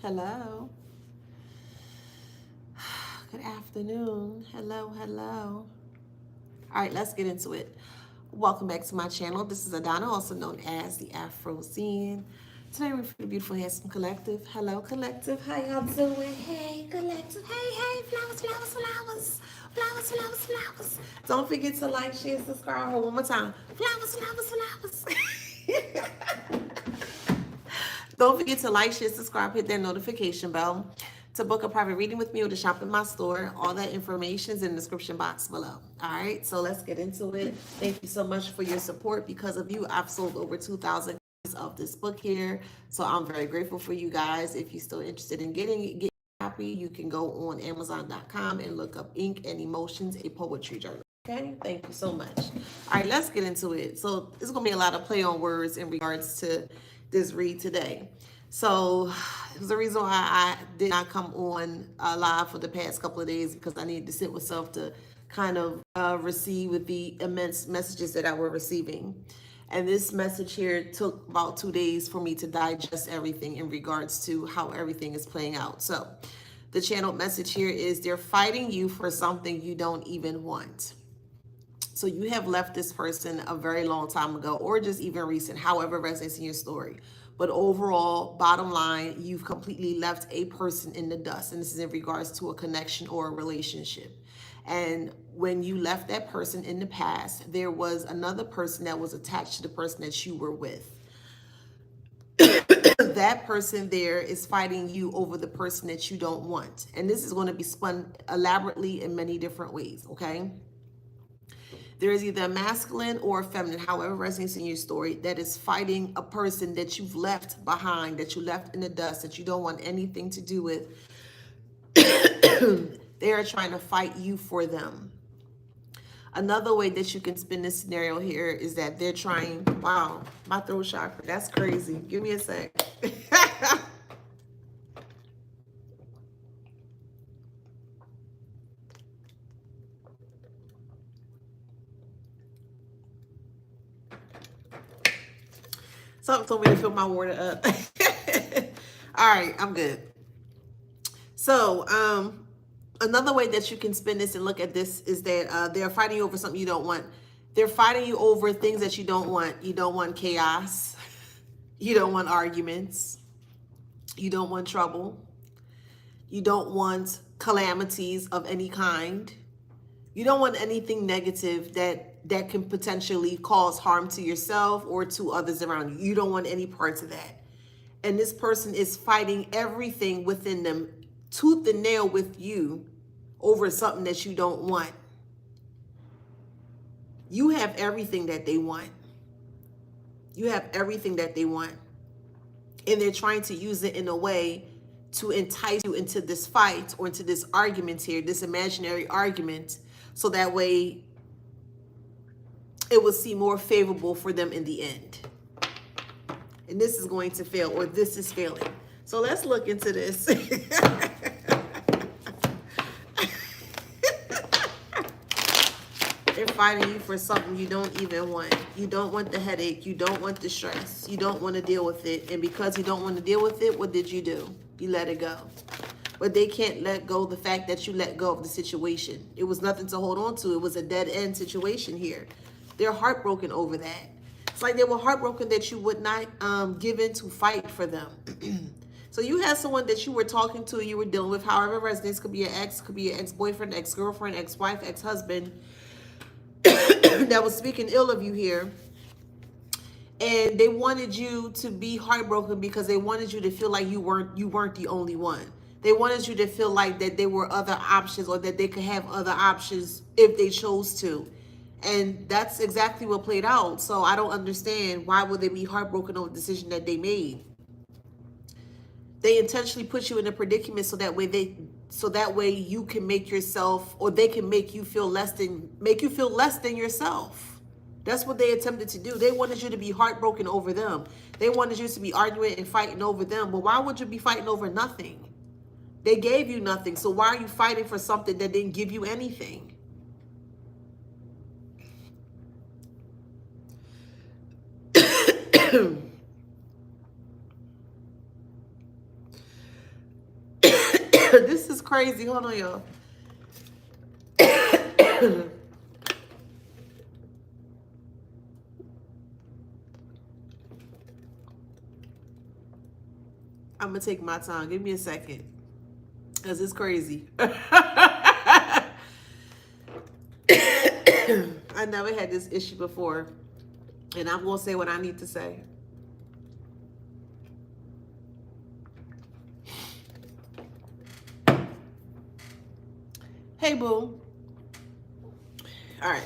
Hello. Good afternoon. Hello, hello. All right, let's get into it. Welcome back to my channel. This is Adana, also known as the Afro Scene. Today we're for the beautiful, handsome collective. Hello, collective. How y'all doing? Hey, collective. Hey, flowers, flowers, flowers. Flowers, flowers, flowers. Don't forget to like, share, subscribe. Hold one more time. Flowers, flowers, flowers. Don't forget to like, share, subscribe, hit that notification bell. To book a private reading with me or to shop in my store, all that information is in the description box below. All right, so let's get into it. Thank you so much for your support. Because of you, I've sold over 2,000 copies of this book here. So I'm very grateful for you guys. If you're still interested in getting a copy, you can go on Amazon.com and look up Ink and Emotions, a poetry journal. Okay, thank you so much. All right, let's get into it. So it's going to be a lot of play on words in regards to this read today. So it was the reason why I did not come on live for the past couple of days, because I needed to sit with self to kind of receive with the immense messages that I were receiving. And this message here took about 2 days for me to digest everything in regards to how everything is playing out. So the channeled message here is they're fighting you for something you don't even want. So you have left this person a very long time ago, or just even recent, however resonates in your story. But overall, bottom line, you've completely left a person in the dust. And this is in regards to a connection or a relationship. And when you left that person in the past, there was another person that was attached to the person that you were with. That person there is fighting you over the person that you don't want. And this is going to be spun elaborately in many different ways, okay? There is either a masculine or a feminine, however resonates in your story, that is fighting a person that you've left behind, that you left in the dust, that you don't want anything to do with. They are trying to fight you for them. Another way that you can spin this scenario here is that they're trying, wow, my throat chakra, that's crazy. Give me a sec. Something told me to fill my water up. All right, I'm good. So, another way that you can spin this and look at this is that they're fighting you over something you don't want. They're fighting you over things that you don't want. You don't want chaos. You don't want arguments. You don't want trouble. You don't want calamities of any kind. You don't want anything negative that can potentially cause harm to yourself or to others around you. You don't want any parts of that. And this person is fighting everything within them, tooth and nail with you, over something that you don't want. You have everything that they want. You have everything that they want. And they're trying to use it in a way to entice you into this fight or into this argument here, this imaginary argument, so that way it will seem more favorable for them in the end. And this is going to fail, or this is failing. So let's look into this. They're fighting you for something you don't even want. You don't want the headache. You don't want the stress. You don't want to deal with it. And because you don't want to deal with it, what did you do? You let it go. But they can't let go of the fact that you let go of the situation. It was nothing to hold on to. It was a dead end situation here. They're heartbroken over that. It's like they were heartbroken that you would not give in to fight for them. So you had someone that you were talking to, you were dealing with, however resonates, could be an ex, could be an ex-boyfriend, ex-girlfriend, ex-wife, ex-husband, that was speaking ill of you here. And they wanted you to be heartbroken because they wanted you to feel like you weren't the only one. They wanted you to feel like that there were other options, or that they could have other options if they chose to. And that's exactly what played out. So I don't understand, why would they be heartbroken over the decision that they made? They intentionally put you in a predicament so that way you can make yourself, or they can make you feel less than yourself. That's what they attempted to do. They wanted you to be heartbroken over them. They wanted you to be arguing and fighting over them. But why would you be fighting over nothing? They gave you nothing. So why are you fighting for something that didn't give you anything? This is crazy. Hold on, y'all. I'm going to take my time. Give me a second. Because it's crazy. I never had this issue before. And I'm going to say what I need to say. Hey, boo. All right.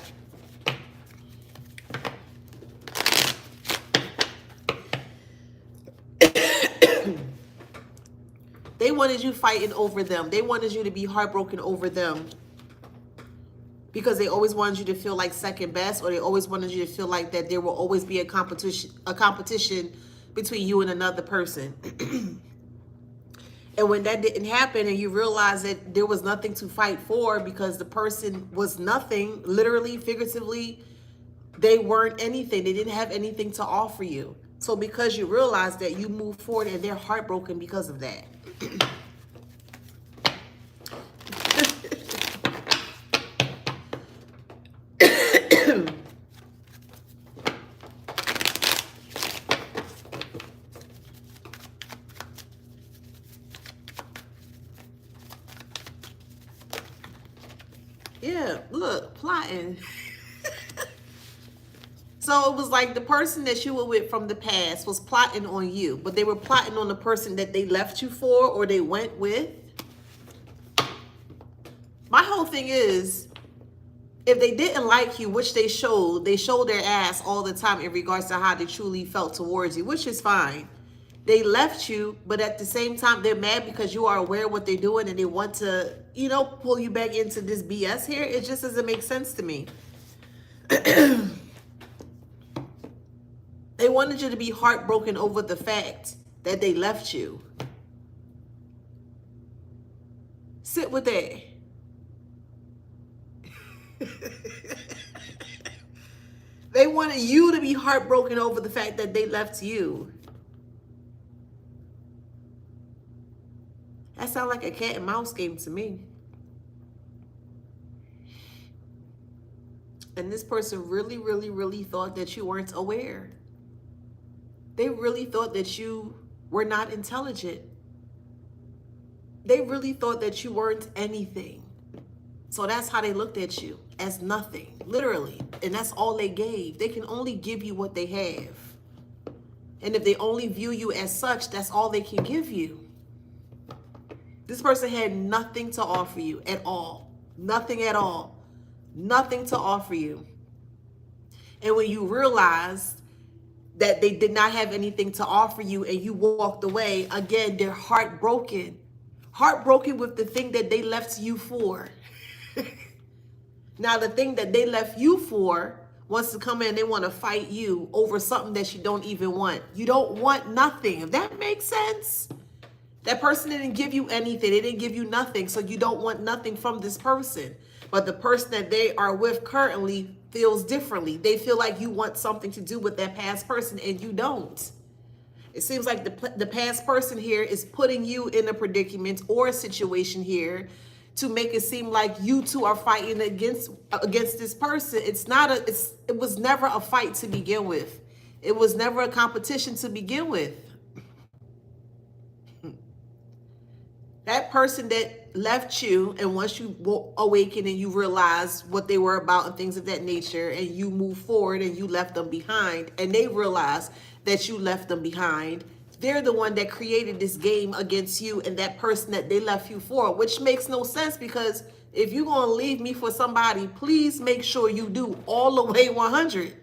They wanted you fighting over them. They wanted you to be heartbroken over them. Because they always wanted you to feel like second best, or they always wanted you to feel like that there will always be a competition between you and another person. And when that didn't happen, and you realize that there was nothing to fight for because the person was nothing, literally, figuratively, they weren't anything. They didn't have anything to offer you. So because you realize that, you move forward, and they're heartbroken because of that. Yeah, look, plotting. So it was like the person that you were with from the past was plotting on you, but they were plotting on the person that they left you for, or they went with. My whole thing is, if they didn't like you, which they showed their ass all the time in regards to how they truly felt towards you, which is fine. They left you, but at the same time, they're mad because you are aware of what they're doing, and they want to, pull you back into this BS here. It just doesn't make sense to me. They wanted you to be heartbroken over the fact that they left you. Sit with that. They wanted you to be heartbroken over the fact that they left you. That sounds like a cat and mouse game to me. And this person really, really, really thought that you weren't aware. They really thought that you were not intelligent. They really thought that you weren't anything. So that's how they looked at you, as nothing, literally. And that's all they gave. They can only give you what they have. And if they only view you as such, that's all they can give you. This person had nothing to offer you at all. Nothing at all. Nothing to offer you. And when you realized that they did not have anything to offer you and you walked away, again, they're heartbroken. Heartbroken with the thing that they left you for. Now, the thing that they left you for wants to come in, they want to fight you over something that you don't even want. You don't want nothing. If that makes sense. That person didn't give you anything. They didn't give you nothing. So you don't want nothing from this person. But the person that they are with currently feels differently. They feel like you want something to do with that past person, and you don't. It seems like the past person here is putting you in a predicament or a situation here to make it seem like you two are fighting against this person. It was never a fight to begin with. It was never a competition to begin with. That person that left you, and once you awaken and you realize what they were about and things of that nature, and you move forward and you left them behind, and they realize that you left them behind, they're the one that created this game against you and that person that they left you for, which makes no sense, because if you're going to leave me for somebody, please make sure you do all the way 100.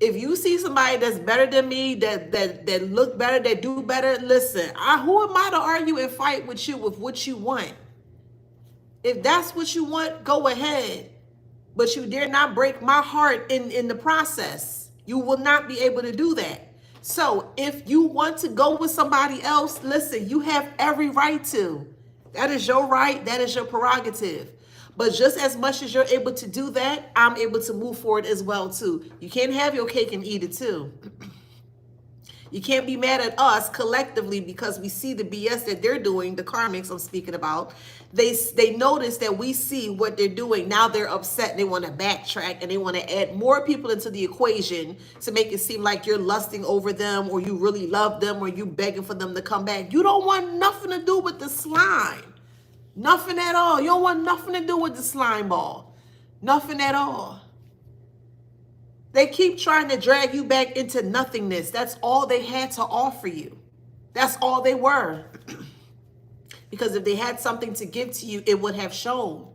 If you see somebody that's better than me, that look better, that do better, listen, who am I to argue and fight with you with what you want? If that's what you want, go ahead. But you dare not break my heart in the process. You will not be able to do that. So if you want to go with somebody else, listen, you have every right to. That is your right. That is your prerogative. But just as much as you're able to do that, I'm able to move forward as well too. You can't have your cake and eat it too. You can't be mad at us collectively because we see the BS that they're doing, the karmics I'm speaking about. They notice that we see what they're doing. Now they're upset. They want to backtrack and they want to add more people into the equation to make it seem like you're lusting over them or you really love them or you begging for them to come back. You don't want nothing to do with the slime. Nothing at all. You don't want nothing to do with the slime ball. Nothing at all. They keep trying to drag you back into nothingness. That's all they had to offer you. That's all they were. Because if they had something to give to you, it would have shown.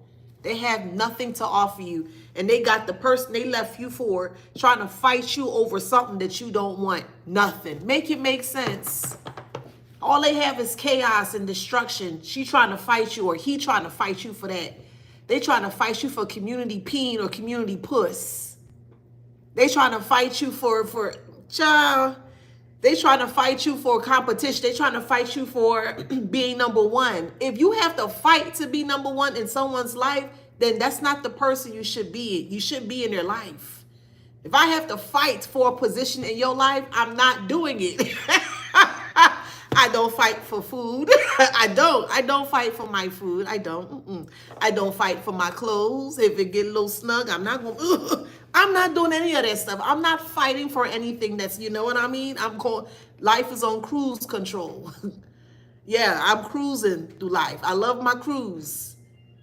They have nothing to offer you. And they got the person they left you for trying to fight you over something that you don't want. Nothing. Make it make sense. All they have is chaos and destruction. She trying to fight you or he trying to fight you for that. They trying to fight you for community peen or community puss. They trying to fight you for child. They trying to fight you for competition. They trying to fight you for being number one. If you have to fight to be number one in someone's life, then that's not the person you should be. You should be in their life. If I have to fight for a position in your life, I'm not doing it. I don't fight for food. I don't fight for my food. I don't. I don't fight for my clothes. If it get a little snug, I'm not going. I'm not doing any of that stuff. I'm not fighting for anything that's, you know what I mean? Life is on cruise control. Yeah, I'm cruising through life. I love my cruise.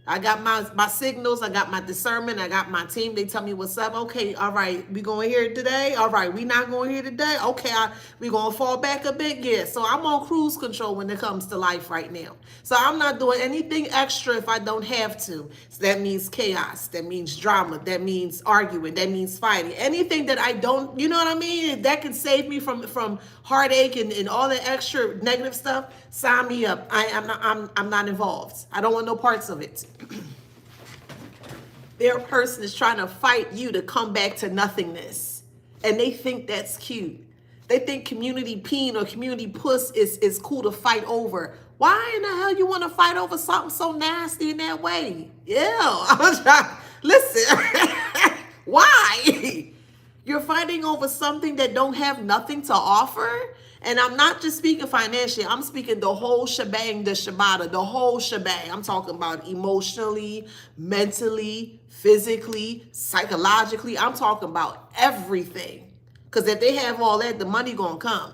I got my signals. I got my discernment. I got my team. They tell me what's up. Okay, all right. We going here today? All right. We not going here today? Okay, we going to fall back a bit? Yeah. So I'm on cruise control when it comes to life right now. So I'm not doing anything extra if I don't have to. So that means chaos. That means drama. That means arguing. That means fighting. Anything that I don't, you know what I mean? That can save me from heartache and all the extra negative stuff. Sign me up. I'm not involved. I don't want no parts of it. Their person is trying to fight you to come back to nothingness. And they think that's cute. They think community peen or community puss is cool to fight over. Why in the hell you want to fight over something so nasty in that way? Yeah. Listen. Why? You're fighting over something that don't have nothing to offer? And I'm not just speaking financially. I'm speaking the whole shebang, the shibata, the whole shebang. I'm talking about emotionally, mentally, physically, psychologically. I'm talking about everything. Because if they have all that, the money gonna come.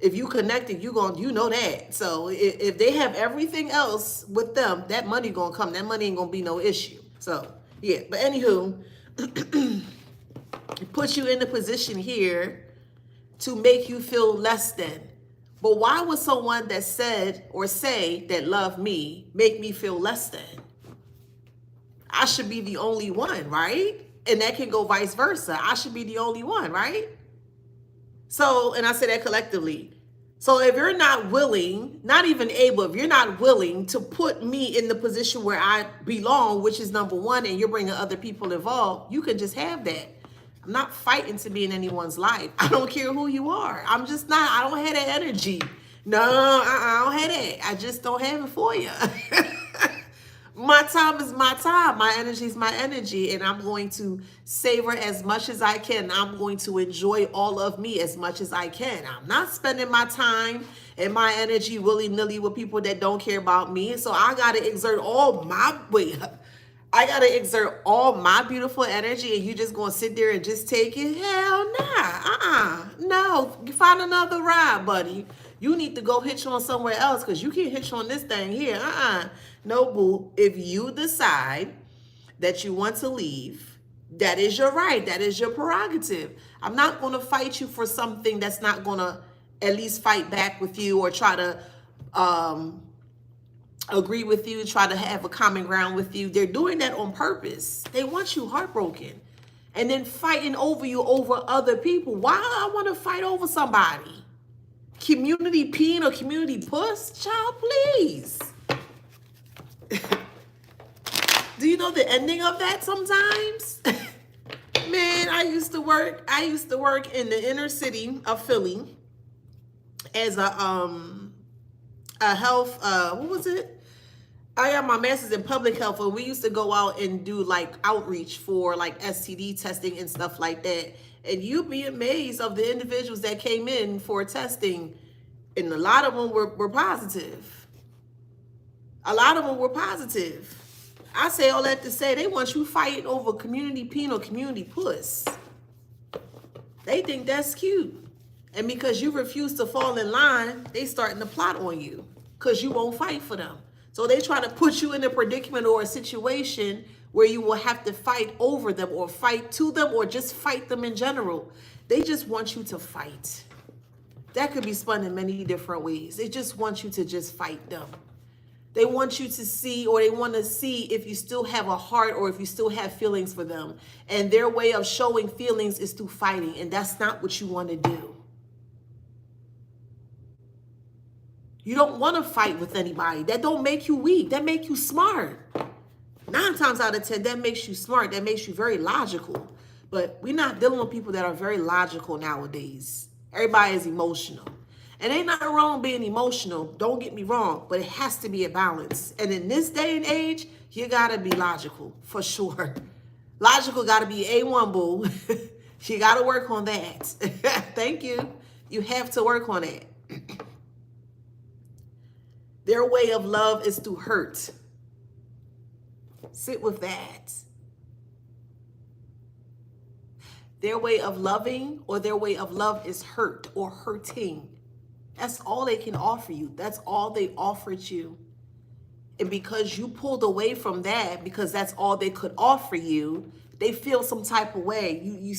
If you connected, you know that. So if they have everything else with them, that money gonna come. That money ain't gonna be no issue. So yeah. But anywho, it puts you in a position here to make you feel less than. But why would someone that said or say that love me make me feel less than? I should be the only one, right? And that can go vice versa. I should be the only one, right? So, and I say that collectively. So if you're not willing, not even able, if you're not willing to put me in the position where I belong, which is number one, and you're bringing other people involved, you can just have that. I'm not fighting to be in anyone's life. I don't care who you are. I'm just not. I don't have that energy. No, I don't have that. I just don't have it for you. My time is my time. My energy is my energy. And I'm going to savor as much as I can. I'm going to enjoy all of me as much as I can. I'm not spending my time and my energy willy-nilly with people that don't care about me. So I got to exert all my weight. I got to exert all my beautiful energy and you just going to sit there and just take it? Hell nah. No. You find another ride, buddy. You need to go hitch on somewhere else because you can't hitch on this thing here. No, boo. If you decide that you want to leave, that is your right. That is your prerogative. I'm not going to fight you for something that's not going to at least fight back with you or try to agree with you, try to have a common ground with you. They're doing that on purpose. They want you heartbroken and then fighting over you over other people. Why I want to fight over somebody? Community peen or community puss? Child, please. Do you know the ending of that sometimes? Man, I used to work in the inner city of Philly as a health, what was it? I got my master's in public health, and we used to go out and do like outreach for like STD testing and stuff like that. And you'd be amazed of the individuals that came in for testing, and a lot of them were positive. A lot of them were positive. I say all that to say they want you fighting over community peen or community puss. They think that's cute. And because you refuse to fall in line, they starting to plot on you because you won't fight for them. So they try to put you in a predicament or a situation where you will have to fight over them or fight to them or just fight them in general. They just want you to fight. That could be spun in many different ways. They just want you to just fight them. They want you to see, or they want to see if you still have a heart or if you still have feelings for them. And their way of showing feelings is through fighting. And that's not what you want to do. You don't want to fight with anybody. That don't make you weak. That make you smart. 9 times out of 10, that makes you smart. That makes you very logical. But we're not dealing with people that are very logical nowadays. Everybody is emotional. And ain't nothing wrong being emotional. Don't get me wrong. But it has to be a balance. And in this day and age, you got to be logical for sure. Logical got to be A1, boo. You got to work on that. Thank you. You have to work on it. Their way of love is to hurt. Sit with that. Their way of loving or their way of love is hurt or hurting. That's all they can offer you. That's all they offered you. And because you pulled away from that, because that's all they could offer you, they feel some type of way. You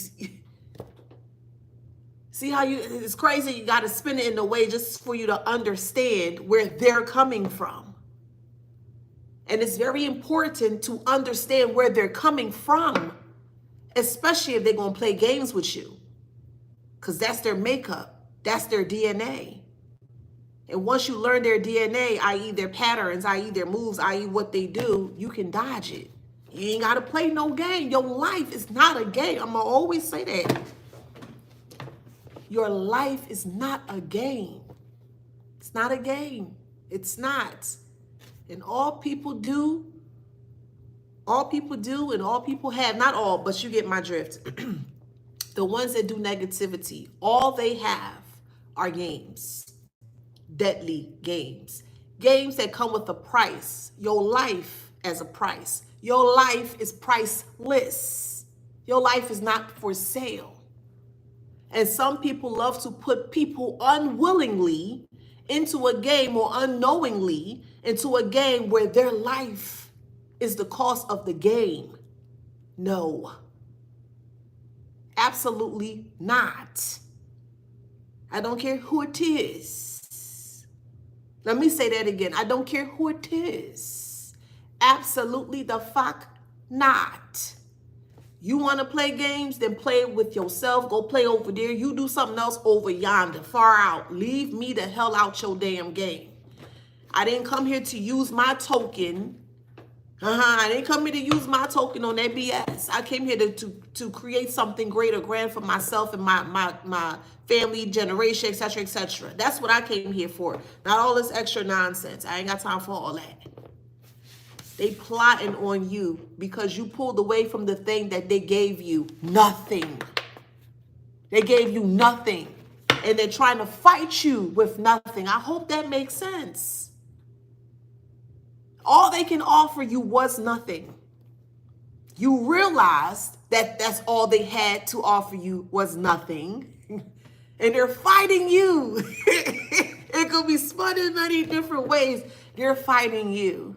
see how it's crazy. You got to spin it in a way just for you to understand where they're coming from. And it's very important to understand where they're coming from, especially if they're going to play games with you, because that's their makeup. That's their DNA. And once you learn their DNA, i.e. their patterns, i.e. their moves, i.e. what they do, you can dodge it. You ain't got to play no game. Your life is not a game. I'm going to always say that. Your life is not a game. It's not a game. It's not. And all people do and all people have, not all, but you get my drift. The ones that do negativity, all they have are games. Deadly games. Games that come with a price. Your life as a price. Your life is priceless. Your life is not for sale. And some people love to put people unwillingly into a game or unknowingly into a game where their life is the cost of the game. No. Absolutely not. I don't care who it is. Let me say that again. I don't care who it is. Absolutely the fuck not. You want to play games? Then play with yourself. Go play over there. You do something else over yonder, far out. Leave me the hell out your damn game. I didn't come here to use my token. I didn't come here to use my token on that BS. I came here to create something great or grand for myself and my family, generation, etc., etc. That's what I came here for. Not all this extra nonsense. I ain't got time for all that. They plotting on you because you pulled away from the thing that they gave you. Nothing. They gave you nothing. And they're trying to fight you with nothing. I hope that makes sense. All they can offer you was nothing. You realized that that's all they had to offer you was nothing. And they're fighting you. And It could be spun in many different ways. They're fighting you.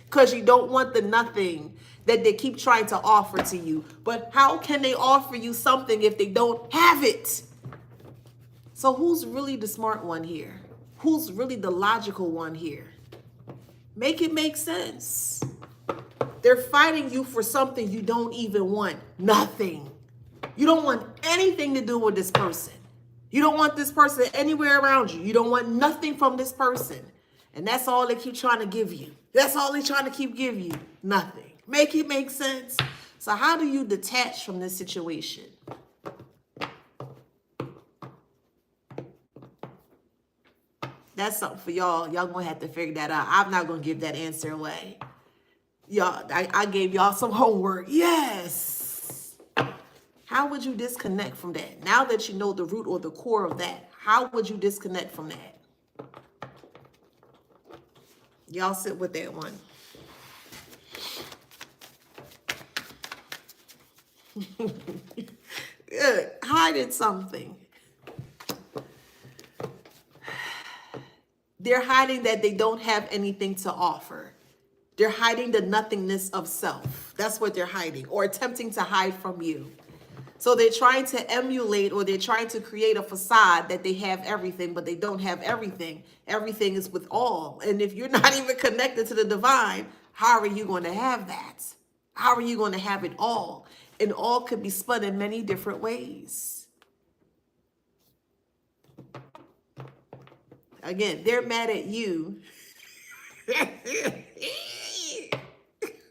Because you don't want the nothing that they keep trying to offer to you. But how can they offer you something if they don't have it? So who's really the smart one here? Who's really the logical one here? Make it make sense. They're fighting you for something you don't even want. Nothing. You don't want anything to do with this person. You don't want this person anywhere around you. You don't want nothing from this person. And that's all they keep trying to give you. That's all they're trying to keep give you. Nothing. Make it make sense. So how do you detach from this situation? That's something for y'all. Y'all gonna have to figure that out. I'm not gonna give that answer away. Y'all, I gave y'all some homework. Yes. How would you disconnect from that? Now that you know the root or the core of that, how would you disconnect from that? Y'all sit with that one. Hiding something. They're hiding that they don't have anything to offer. They're hiding the nothingness of self. That's what they're hiding, or attempting to hide from you. So they're trying to emulate, or they're trying to create a facade that they have everything, but they don't have everything. Everything is with all. And if you're not even connected to the divine, how are you going to have that? How are you going to have it all? And all could be spun in many different ways. Again, they're mad at you.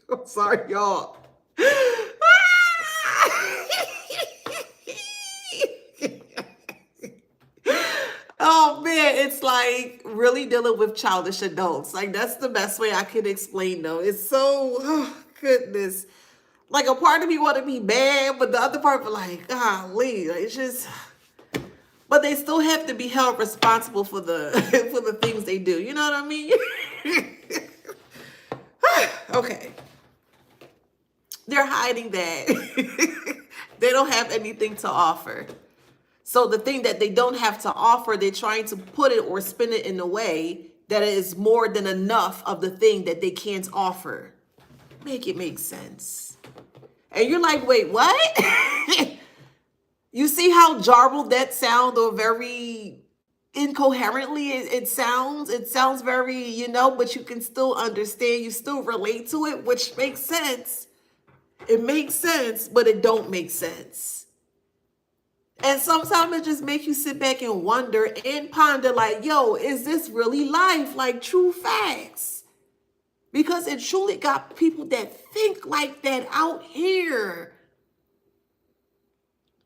I'm sorry, y'all. Oh man, it's like really dealing with childish adults. Like that's the best way I can explain though. It's so, oh, goodness. Like a part of me want to be bad, but the other part was like, golly, like, it's just, but they still have to be held responsible for the for the things they do. You know what I mean? Okay. They're hiding that. They don't have anything to offer. So the thing that they don't have to offer, they're trying to put it or spin it in a way that it is more than enough of the thing that they can't offer. Make it make sense. And you're like, wait, what? You see how jarbled that sound, or very incoherently it sounds? It sounds very, you know, but you can still understand, you still relate to it, which makes sense. It makes sense, but it don't make sense. And sometimes it just makes you sit back and wonder and ponder like, yo, is this really life? Like true facts. Because it truly got people that think like that out here.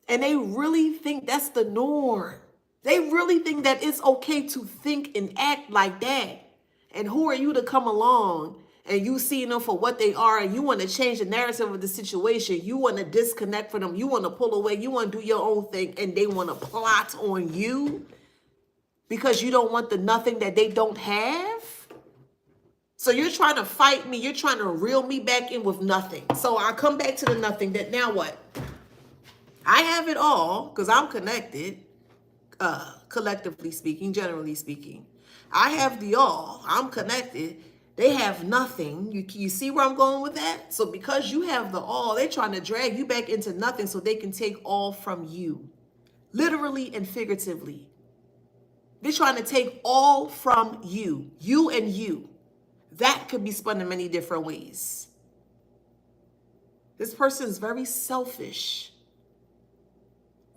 And they really think that's the norm. They really think that it's okay to think and act like that. And who are you to come along and you seeing them for what they are, and you want to change the narrative of the situation? You want to disconnect from them. You want to pull away. You want to do your own thing, and they want to plot on you because you don't want the nothing that they don't have. So you're trying to fight me. You're trying to reel me back in with nothing. So I come back to the nothing. That now what? I have it all because I'm connected, collectively speaking, generally speaking. I have the all. I'm connected. They have nothing. You see where I'm going with that? So because you have the all, they're trying to drag you back into nothing so they can take all from you. Literally and figuratively. They're trying to take all from you. You and you. That could be spun in many different ways. This person is very selfish.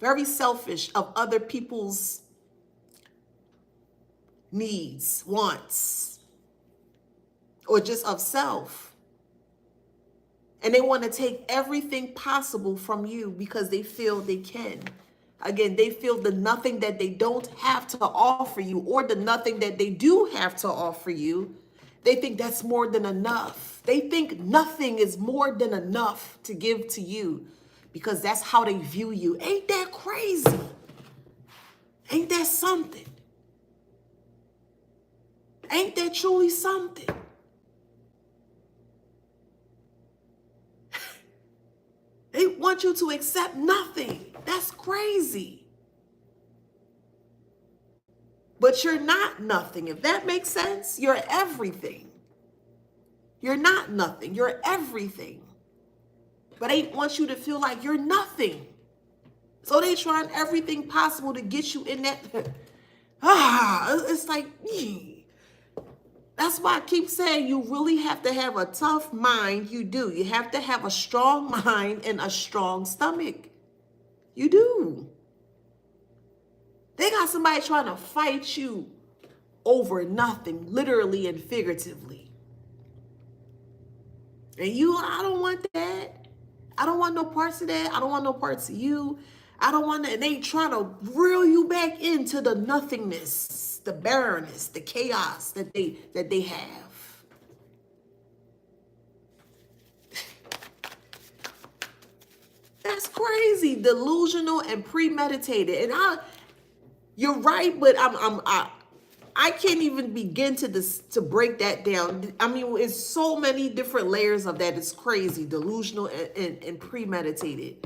Very selfish of other people's needs, wants, or just of self. And they want to take everything possible from you because they feel they can. Again, they feel the nothing that they don't have to offer you, or the nothing that they do have to offer you, they think that's more than enough. They think nothing is more than enough to give to you because that's how they view you. Ain't that crazy? Ain't that something? Ain't that truly something? They want you to accept nothing. That's crazy. But you're not nothing. If that makes sense, you're everything. You're not nothing. You're everything. But they want you to feel like you're nothing. So they trying everything possible to get you in that. It's like, that's why I keep saying you really have to have a tough mind. You do. You have to have a strong mind and a strong stomach. You do. They got somebody trying to fight you over nothing, literally and figuratively. And I don't want that. I don't want no parts of that. I don't want no parts of you. I don't want that. And they trying to reel you back into the nothingness, the barrenness, the chaos that they have. That's crazy. Delusional and premeditated. And you're right, but I can't even begin to break that down. I mean, it's so many different layers of that. It's crazy. Delusional and premeditated.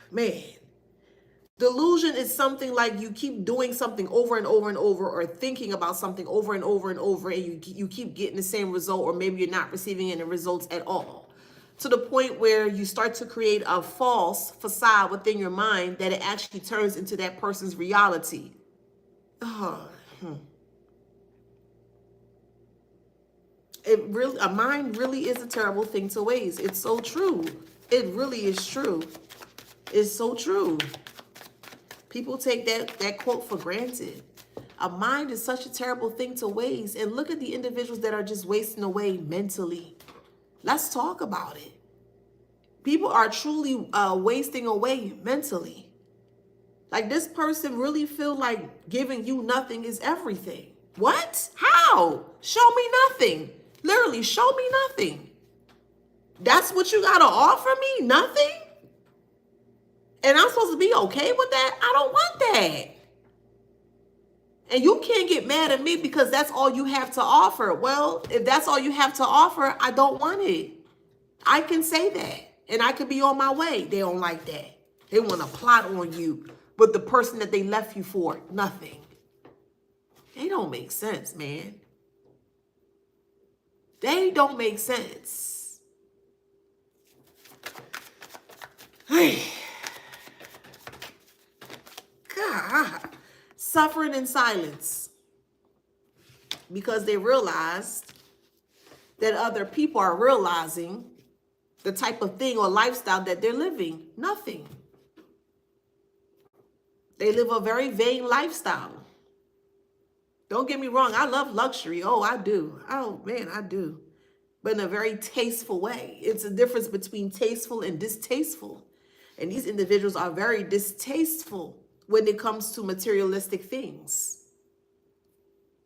Man, delusion is something like you keep doing something over and over and over, or thinking about something over and over and over, and you keep getting the same result, or maybe you're not receiving any results at all. To the point where you start to create a false facade within your mind that it actually turns into that person's reality. A mind really is a terrible thing to waste. It's so true. It really is true. It's so true. People take that quote for granted. A mind is such a terrible thing to waste. And look at the individuals that are just wasting away mentally. Let's talk about it. People are truly wasting away mentally. Like, this person really feel like giving you nothing is everything. What? How? Show me nothing. Literally, show me nothing. That's what you got to offer me? Nothing? And I'm supposed to be okay with that? I don't want that. And you can't get mad at me because that's all you have to offer. Well, if that's all you have to offer, I don't want it. I can say that. And I could be on my way. They don't like that. They want to plot on you. But the person that they left you for, nothing. They don't make sense, man. They don't make sense. Hey. God. Suffering in silence. Because they realized that other people are realizing the type of thing or lifestyle that they're living. Nothing. They live a very vain lifestyle. Don't get me wrong. I love luxury. Oh, I do. Oh, man, I do. But in a very tasteful way. It's a difference between tasteful and distasteful. And these individuals are very distasteful when it comes to materialistic things.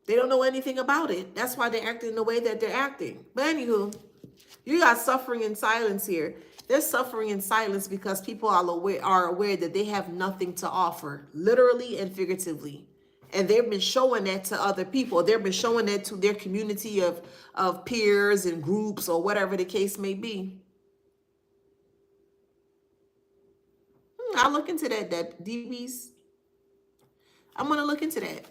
They don't know anything about it. That's why they're acting the way that they're acting. But anywho, you got suffering in silence here. They're suffering in silence because people are aware that they have nothing to offer, literally and figuratively. And they've been showing that to other people. They've been showing that to their community of peers and groups or whatever the case may be. I'll look into that DBs. I'm going to look into that.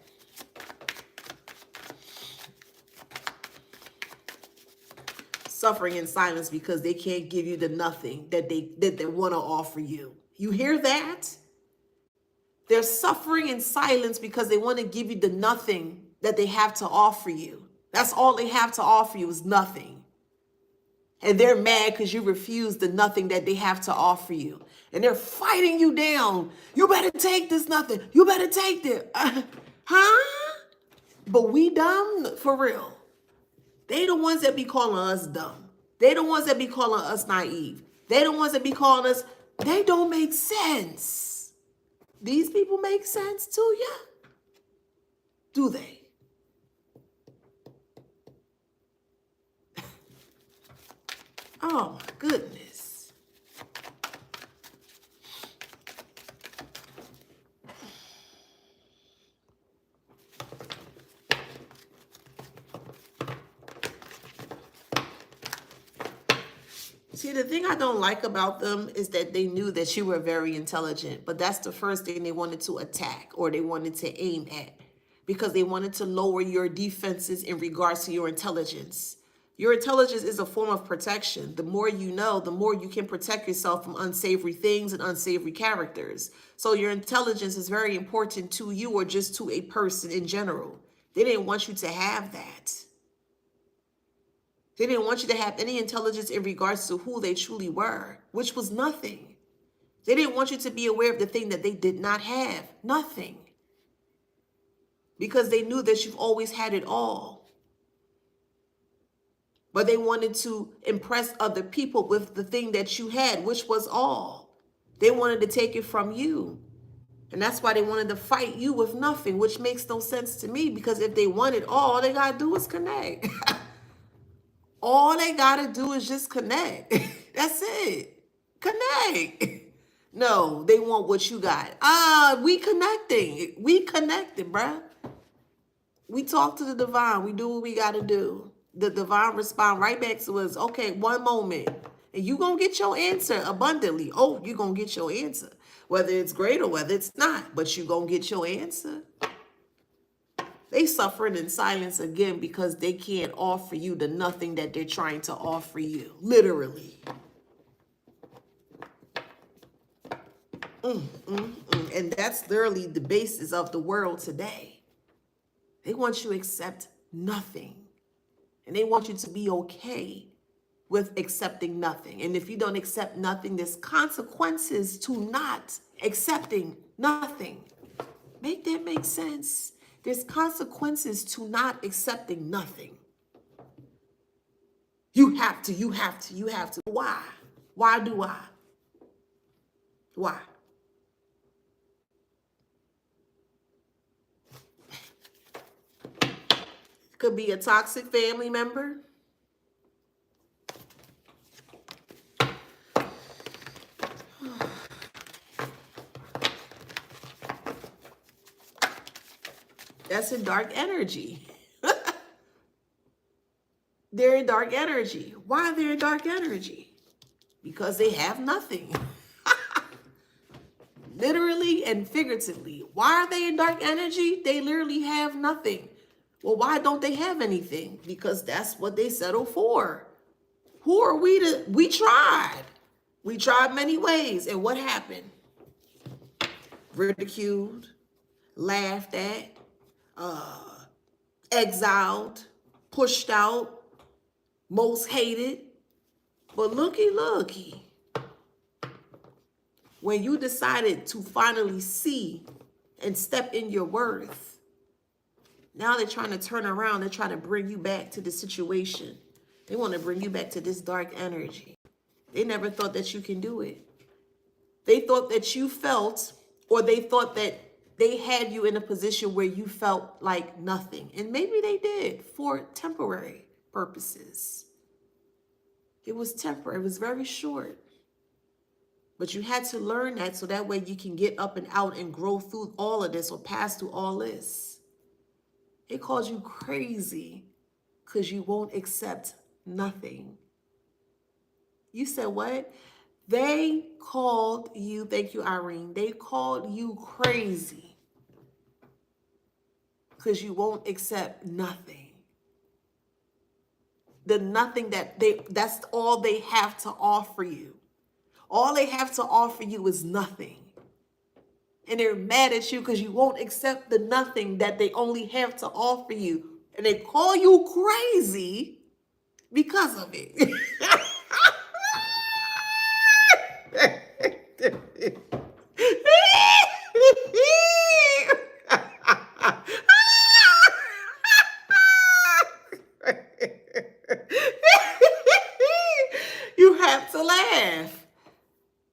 Suffering in silence because they can't give you the nothing that they want to offer you. You hear that? They're suffering in silence because they want to give you the nothing that they have to offer you. That's all they have to offer you is nothing. And they're mad because you refuse the nothing that they have to offer you. And they're fighting you down. You better take this nothing. You better take this. Huh? But we dumb? For real. They the ones that be calling us dumb. They the ones that be calling us naive. They the ones that be calling us, they don't make sense. These people make sense to you? Do they? Oh my goodness. See, the thing I don't like about them is that they knew that you were very intelligent, but that's the first thing they wanted to attack or they wanted to aim at because they wanted to lower your defenses in regards to your intelligence. Your intelligence is a form of protection. The more you know, the more you can protect yourself from unsavory things and unsavory characters. So your intelligence is very important to you or just to a person in general. They didn't want you to have that. They didn't want you to have any intelligence in regards to who they truly were, which was nothing. They didn't want you to be aware of the thing that they did not have, nothing. Because they knew that you've always had it all. But they wanted to impress other people with the thing that you had, which was all. They wanted to take it from you. And that's why they wanted to fight you with nothing, which makes no sense to me, because if they wanted all they got to do is connect. All they got to do is just connect. That's it. Connect. No, they want what you got. We connecting. We connected, bruh. We talk to the divine. We do what we got to do. The divine respond right back to us. Okay, one moment. And you going to get your answer abundantly. Oh, you going to get your answer. Whether it's great or whether it's not. But you going to get your answer. They suffering in silence again because they can't offer you the nothing that they're trying to offer you. Literally. And that's literally the basis of the world today. They want you to accept nothing. And they want you to be okay with accepting nothing. And if you don't accept nothing, there's consequences to not accepting nothing. Make that make sense? There's consequences to not accepting nothing. You have to. Why? Why do I? Why? Could be a toxic family member. That's a dark energy. They're in dark energy. Why are they in dark energy? Because they have nothing. Literally and figuratively. Why are they in dark energy? They literally have nothing. Well, why don't they have anything? Because that's what they settle for. Who are we to? We tried. We tried many ways. And what happened? Ridiculed, laughed at, exiled, pushed out, most hated. But looky. When you decided to finally see and step in your worth, now they're trying to turn around. They're trying to bring you back to the situation. They want to bring you back to this dark energy. They never thought that you can do it. They thought that you felt, or they thought that they had you in a position where you felt like nothing. And maybe they did for temporary purposes. It was temporary. It was very short. But you had to learn that so that way you can get up and out and grow through all of this or pass through all this. They called you crazy because you won't accept nothing. You said what? They called you, thank you, Irene. They called you crazy because you won't accept nothing. The nothing that's all they have to offer you. All they have to offer you is nothing. And they're mad at you because you won't accept the nothing that they only have to offer you. And they call you crazy because of it. You have to laugh.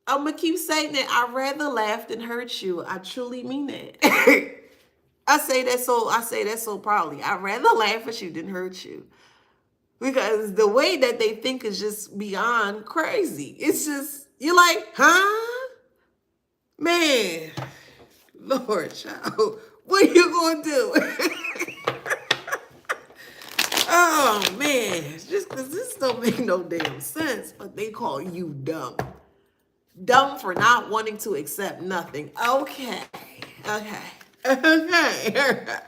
I'm going to keep saying that. I'd rather laugh than hurt you. I truly mean that. I say that so proudly. I'd rather laugh at you than hurt you. Because the way that they think is just beyond crazy. It's just, you're like, huh? Man, Lord, child, what are you going to do? Oh man, just because this don't make no damn sense, but they call you dumb. Dumb for not wanting to accept nothing. Okay. Okay. Okay. Okay.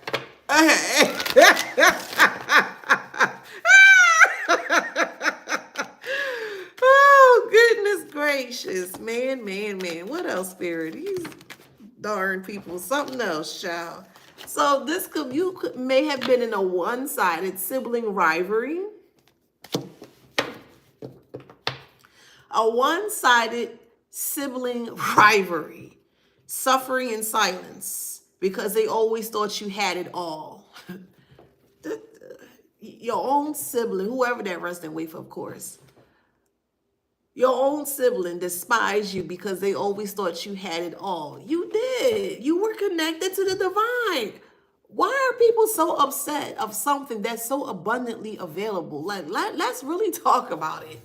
Oh, goodness gracious. Man, man, man. What else, Spirit? These darn people. Something else, child. So this may have been in a one-sided sibling rivalry. A one-sided sibling rivalry. Suffering in silence because they always thought you had it all. Your own sibling, whoever that resting with, of course. Your own sibling despised you because they always thought you had it all. You did. You were connected to the divine. Why are people so upset of something that's so abundantly available? Let's really talk about it.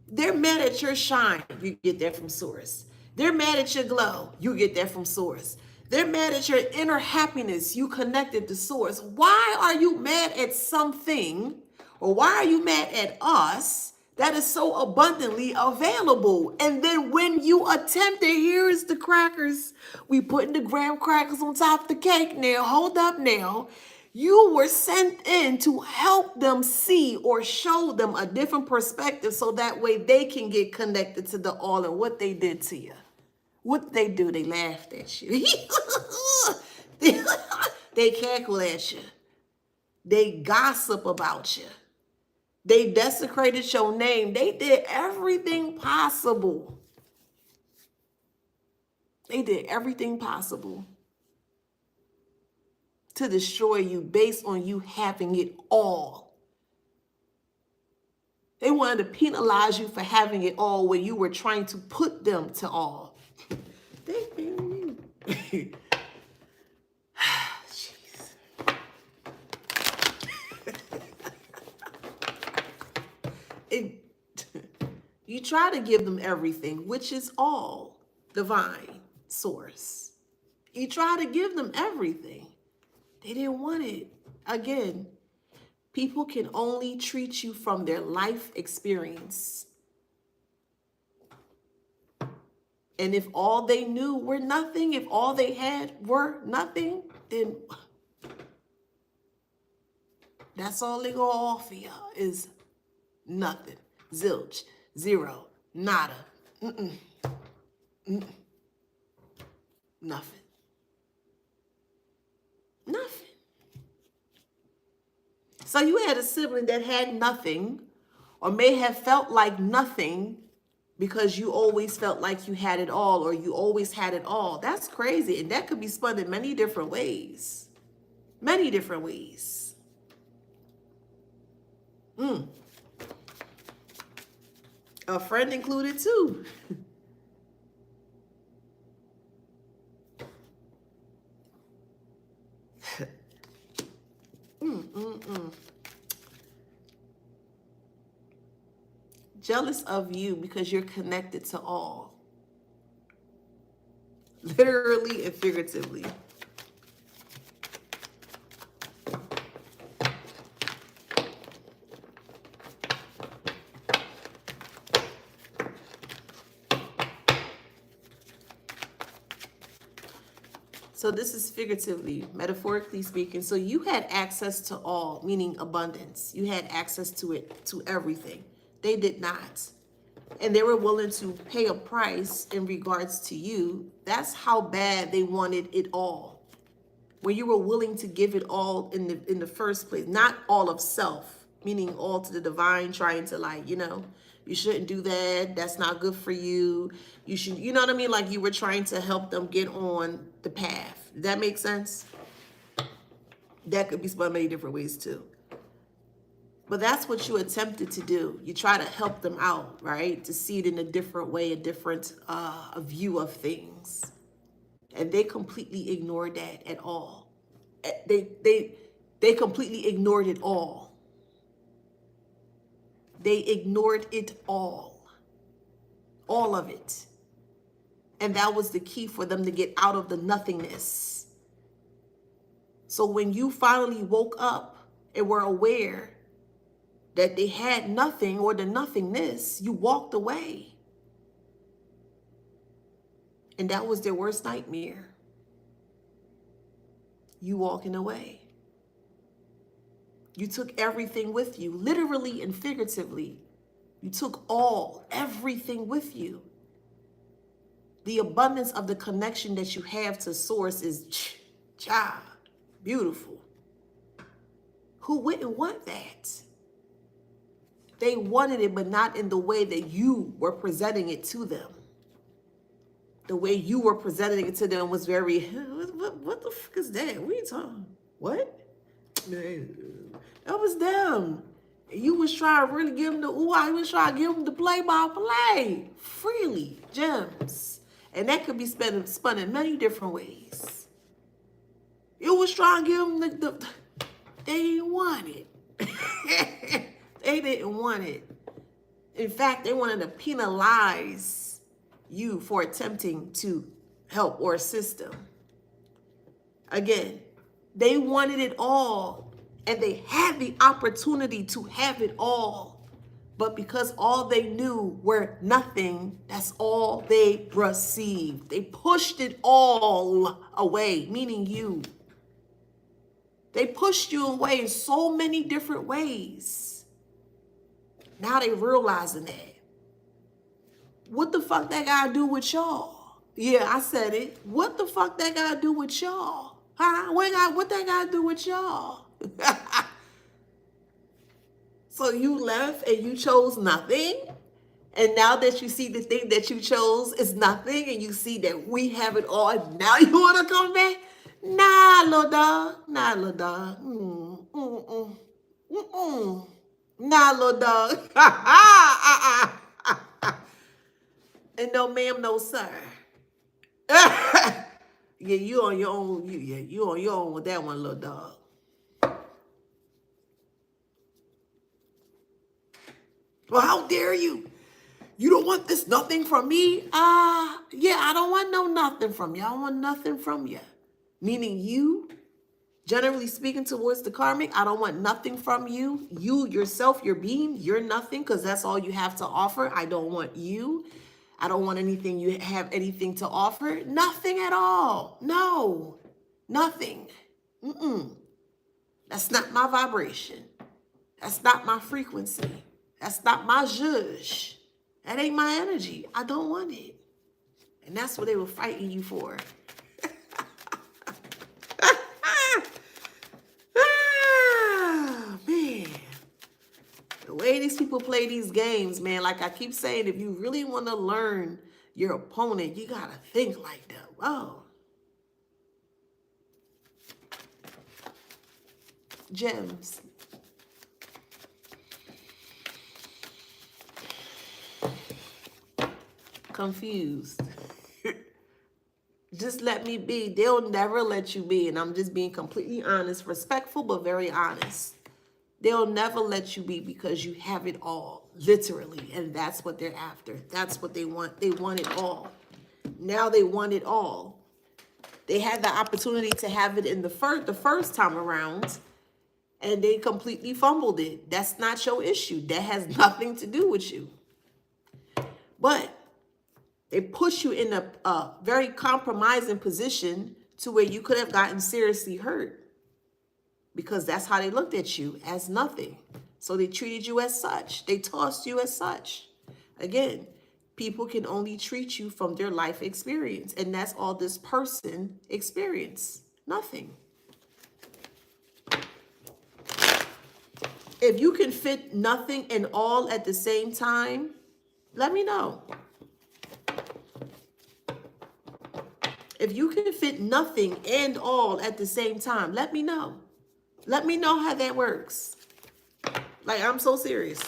They're mad at your shine. You get that from source. They're mad at your glow. You get that from source. They're mad at your inner happiness. You connected to source. Why are you mad at something, or why are you mad at us that is so abundantly available? And then when you attempt it, here is the crackers. We putting the graham crackers on top of the cake now. Hold up now. You were sent in to help them see or show them a different perspective so that way they can get connected to the all. And what they did to you. What they do? They laughed at you. They cackle at you. They gossip about you. They desecrated your name. They did everything possible. They did everything possible to destroy you based on you having it all. They wanted to penalize you for having it all when you were trying to put them to all. You try to give them everything, which is all divine source. You try to give them everything. They didn't want it. Again, people can only treat you from their life experience. And if all they knew were nothing, if all they had were nothing, then that's all they gonna offer you is nothing. Zilch, zero, nada, nothing. Nothing. So you had a sibling that had nothing, or may have felt like nothing, because you always felt like you had it all, or you always had it all. That's crazy. And that could be spun in many different ways. Many different ways. A friend included too. Jealous of you because you're connected to all. Literally and figuratively. So this is figuratively, metaphorically speaking. So you had access to all, meaning abundance. You had access to it, to everything. They did not. And they were willing to pay a price in regards to you. That's how bad they wanted it all. When you were willing to give it all in the first place, not all of self, meaning all to the divine, trying to like, you shouldn't do that. That's not good for you. You should, you know what I mean? Like you were trying to help them get on the path. Does that make sense? That could be spun many different ways too. But that's what you attempted to do. You try to help them out, right? To see it in a different way, a different view of things. And they completely ignored that at all. They completely ignored it all. They ignored it all of it. And that was the key for them to get out of the nothingness. So when you finally woke up and were aware that they had nothing or the nothingness, you walked away. And that was their worst nightmare. You walking away. You took everything with you, literally and figuratively. You took everything with you. The abundance of the connection that you have to source is beautiful. Who wouldn't want that? They wanted it, but not in the way that you were presenting it to them. The way you were presenting it to them was very, what the fuck is that? What are you talking? What? That was them. You was trying to really give them the you was trying to give them the play-by-play. Freely. Gems. And that could be spun in many different ways. You was trying to give them they didn't want it. They didn't want it. In fact, they wanted to penalize you for attempting to help or assist them. Again, they wanted it all, and they had the opportunity to have it all. But because all they knew were nothing, that's all they received. They pushed it all away, meaning you. They pushed you away in so many different ways. Now they realizing that. What the fuck that gotta do with y'all? Yeah, I said it. What the fuck that gotta do with y'all? Huh? What that gotta do with y'all? So you left and you chose nothing. And now that you see the thing that you chose is nothing, and you see that we have it all, and now you want to come back? Nah, little dog. Nah, little dog. Nah, little dog. And no, ma'am, no, sir. Yeah, you on your own. You on your own with that one, little dog. Well, how dare you? You don't want this nothing from me? Yeah, I don't want no nothing from you. I don't want nothing from you. Meaning you, generally speaking towards the karmic, I don't want nothing from you. You, yourself, your being, you're nothing because that's all you have to offer. I don't want you. I don't want anything you have anything to offer. Nothing at all. No, nothing. That's not my vibration. That's not my frequency. That's not my zhuzh. That ain't my energy. I don't want it. And that's what they were fighting you for. Man. The way these people play these games, man, like I keep saying, if you really want to learn your opponent, you got to think like that. Whoa. Gems. Confused. Just let me be. They'll never let you be. And I'm just being completely honest, respectful, but very honest. They'll never let you be because you have it all, literally. And that's what they're after. That's what they want. They want it all. Now they want it all. They had the opportunity to have it in the first time around, and they completely fumbled it. That's not your issue. That has nothing to do with you. But they push you in a very compromising position to where you could have gotten seriously hurt, because that's how they looked at you, as nothing. So they treated you as such. They tossed you as such. Again, people can only treat you from their life experience, and that's all this person experienced. Nothing. If you can fit nothing and all at the same time, let me know. If you can fit nothing and all at the same time, let me know. Let me know how that works. Like, I'm so serious.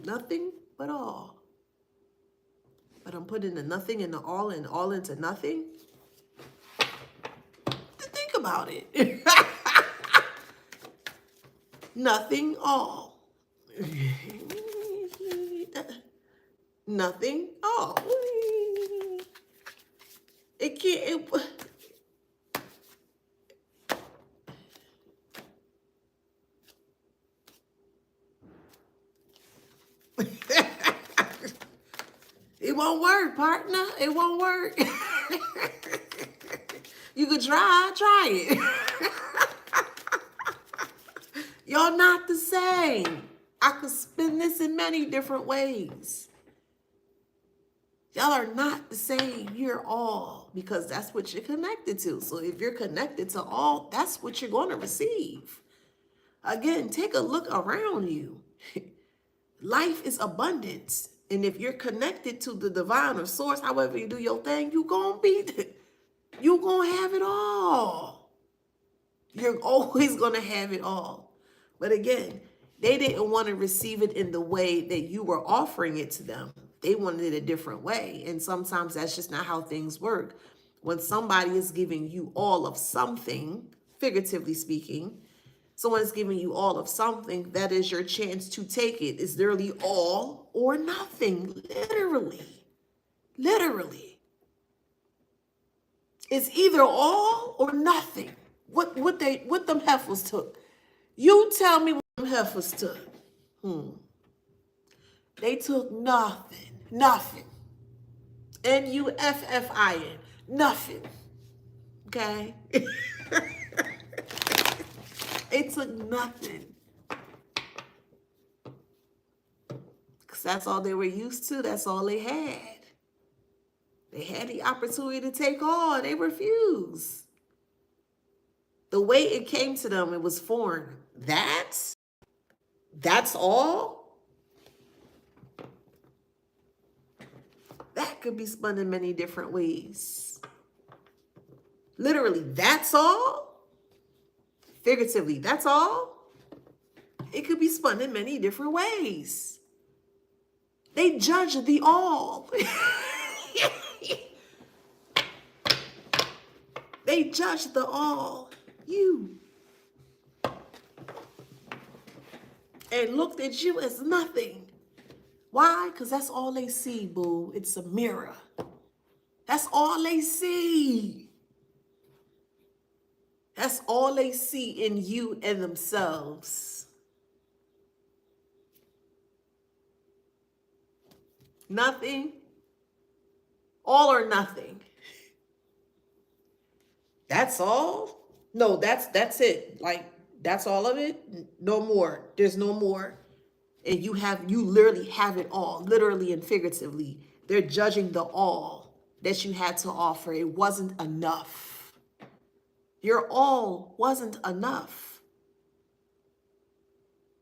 Nothing but all. But I'm putting the nothing and the all and all into nothing. Think about it. Nothing, all. Nothing, all. It can't. It won't work, partner. It won't work. You could try it. Y'all not the same. I could spin this in many different ways. Y'all are not the same. You're all, because that's what you're connected to. So if you're connected to all, that's what you're going to receive. Again, take a look around you. Life is abundance. And if you're connected to the divine or source, however you do your thing, you're going to have it all. You're always going to have it all. But again, they didn't want to receive it in the way that you were offering it to them. They wanted it a different way. And sometimes that's just not how things work. When somebody is giving you all of something, figuratively speaking, someone is giving you all of something, that is your chance to take it. It's literally all or nothing. Literally. Literally. It's either all or nothing. What them heifers took. You tell me what them heifers took. They took nothing. Nothing. N-U-F-F-I-N. Nothing. Okay? They took nothing. Because that's all they were used to. That's all they had. They had the opportunity to take all. They refused. The way it came to them, it was foreign. That's all? That could be spun in many different ways. Literally, that's all? Figuratively, that's all? It could be spun in many different ways. They judge the all. They judge the all. You. And looked at you as nothing. Why? Because that's all they see, boo. It's a mirror. That's all they see. That's all they see in you and themselves. Nothing. All or nothing. That's all? No, that's it. Like, that's all of it? No more. There's no more. And you literally have it all, literally and figuratively. They're judging the all that you had to offer. It wasn't enough. Your all wasn't enough.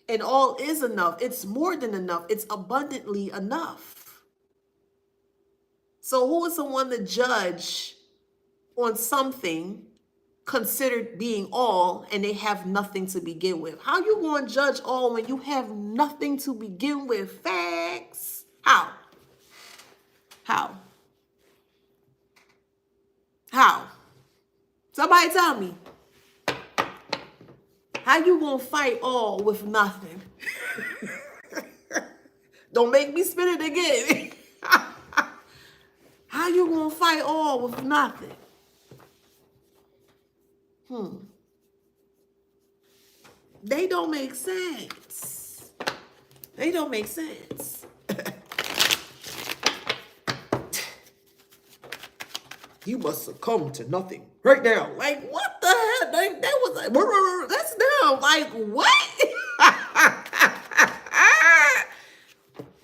And all is enough. It's more than enough. It's abundantly enough. So who is the one to judge on something considered being all and they have nothing to begin with? How you going to judge all when you have nothing to begin with? Facts. How? Somebody tell me. How you going to fight all with nothing? Don't make me spin it again. How you going to fight all with nothing? They don't make sense. They don't make sense. You must succumb to nothing right now. Like, what the hell? That was like, that's now. Like, what?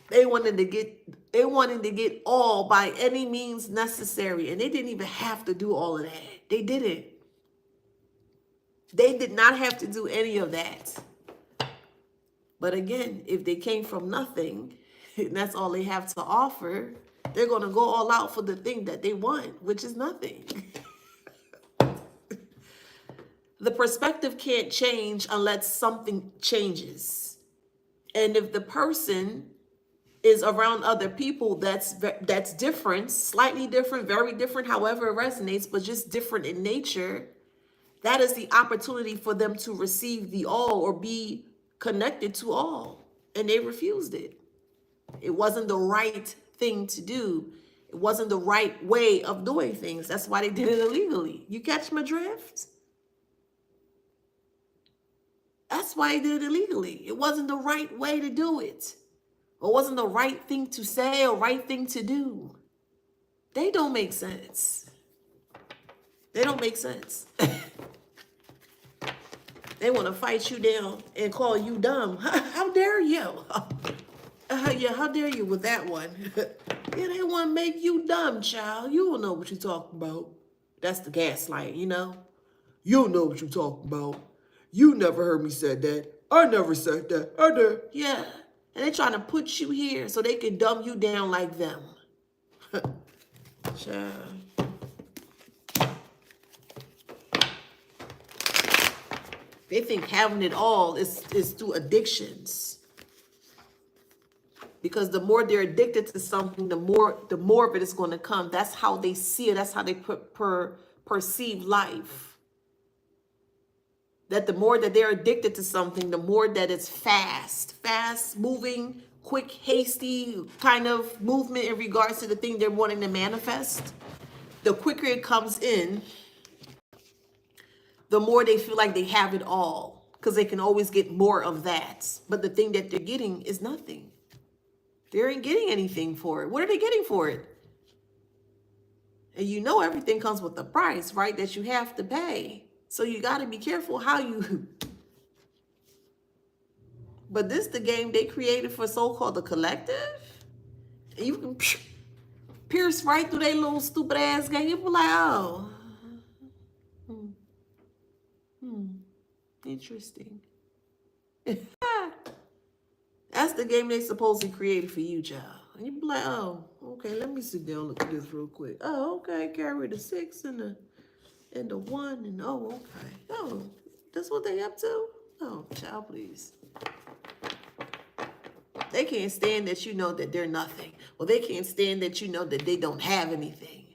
They wanted to get all by any means necessary. And they didn't even have to do all of that. They didn't. They did not have to do any of that. But again, if they came from nothing, and that's all they have to offer, they're going to go all out for the thing that they want, which is nothing. The perspective can't change unless something changes. And if the person is around other people that's different, slightly different, very different, however it resonates, but just different in nature, that is the opportunity for them to receive the all or be connected to all. And they refused it. It wasn't the right thing to do. It wasn't the right way of doing things. That's why they did it illegally. You catch my drift? That's why they did it illegally. It wasn't the right way to do it. or wasn't the right thing to say or right thing to do. They don't make sense. They don't make sense. They want to fight you down and call you dumb. How dare you? Yeah, how dare you with that one? Yeah, they want to make you dumb, child. You don't know what you're talking about. That's the gaslight, you know? You don't know what you're talking about. You never heard me say that. I never said that. I did. Yeah. And they're trying to put you here so they can dumb you down like them. Child. They think having it all is through addictions. Because the more they're addicted to something, the more of it is going to come. That's how they see it. That's how they perceive life. That the more that they're addicted to something, the more that it's fast moving, quick, hasty kind of movement in regards to the thing they're wanting to manifest. The quicker it comes in, the more they feel like they have it all, because they can always get more of that. But the thing that they're getting is nothing. They ain't getting anything for it. What are they getting for it? And you know everything comes with a price, right? That you have to pay. So you got to be careful how you... But this the game they created for so-called the collective. And you can pierce right through their little stupid ass game. You be like, oh. Interesting. That's the game they supposedly created for you, child. And you be like, oh, okay, let me sit down and look at this real quick. Oh, okay, carry the 6 and the 1 and oh, okay. Oh, that's what they up to? Oh, child, please. They can't stand that you know that they're nothing. Or they can't stand that you know that they don't have anything.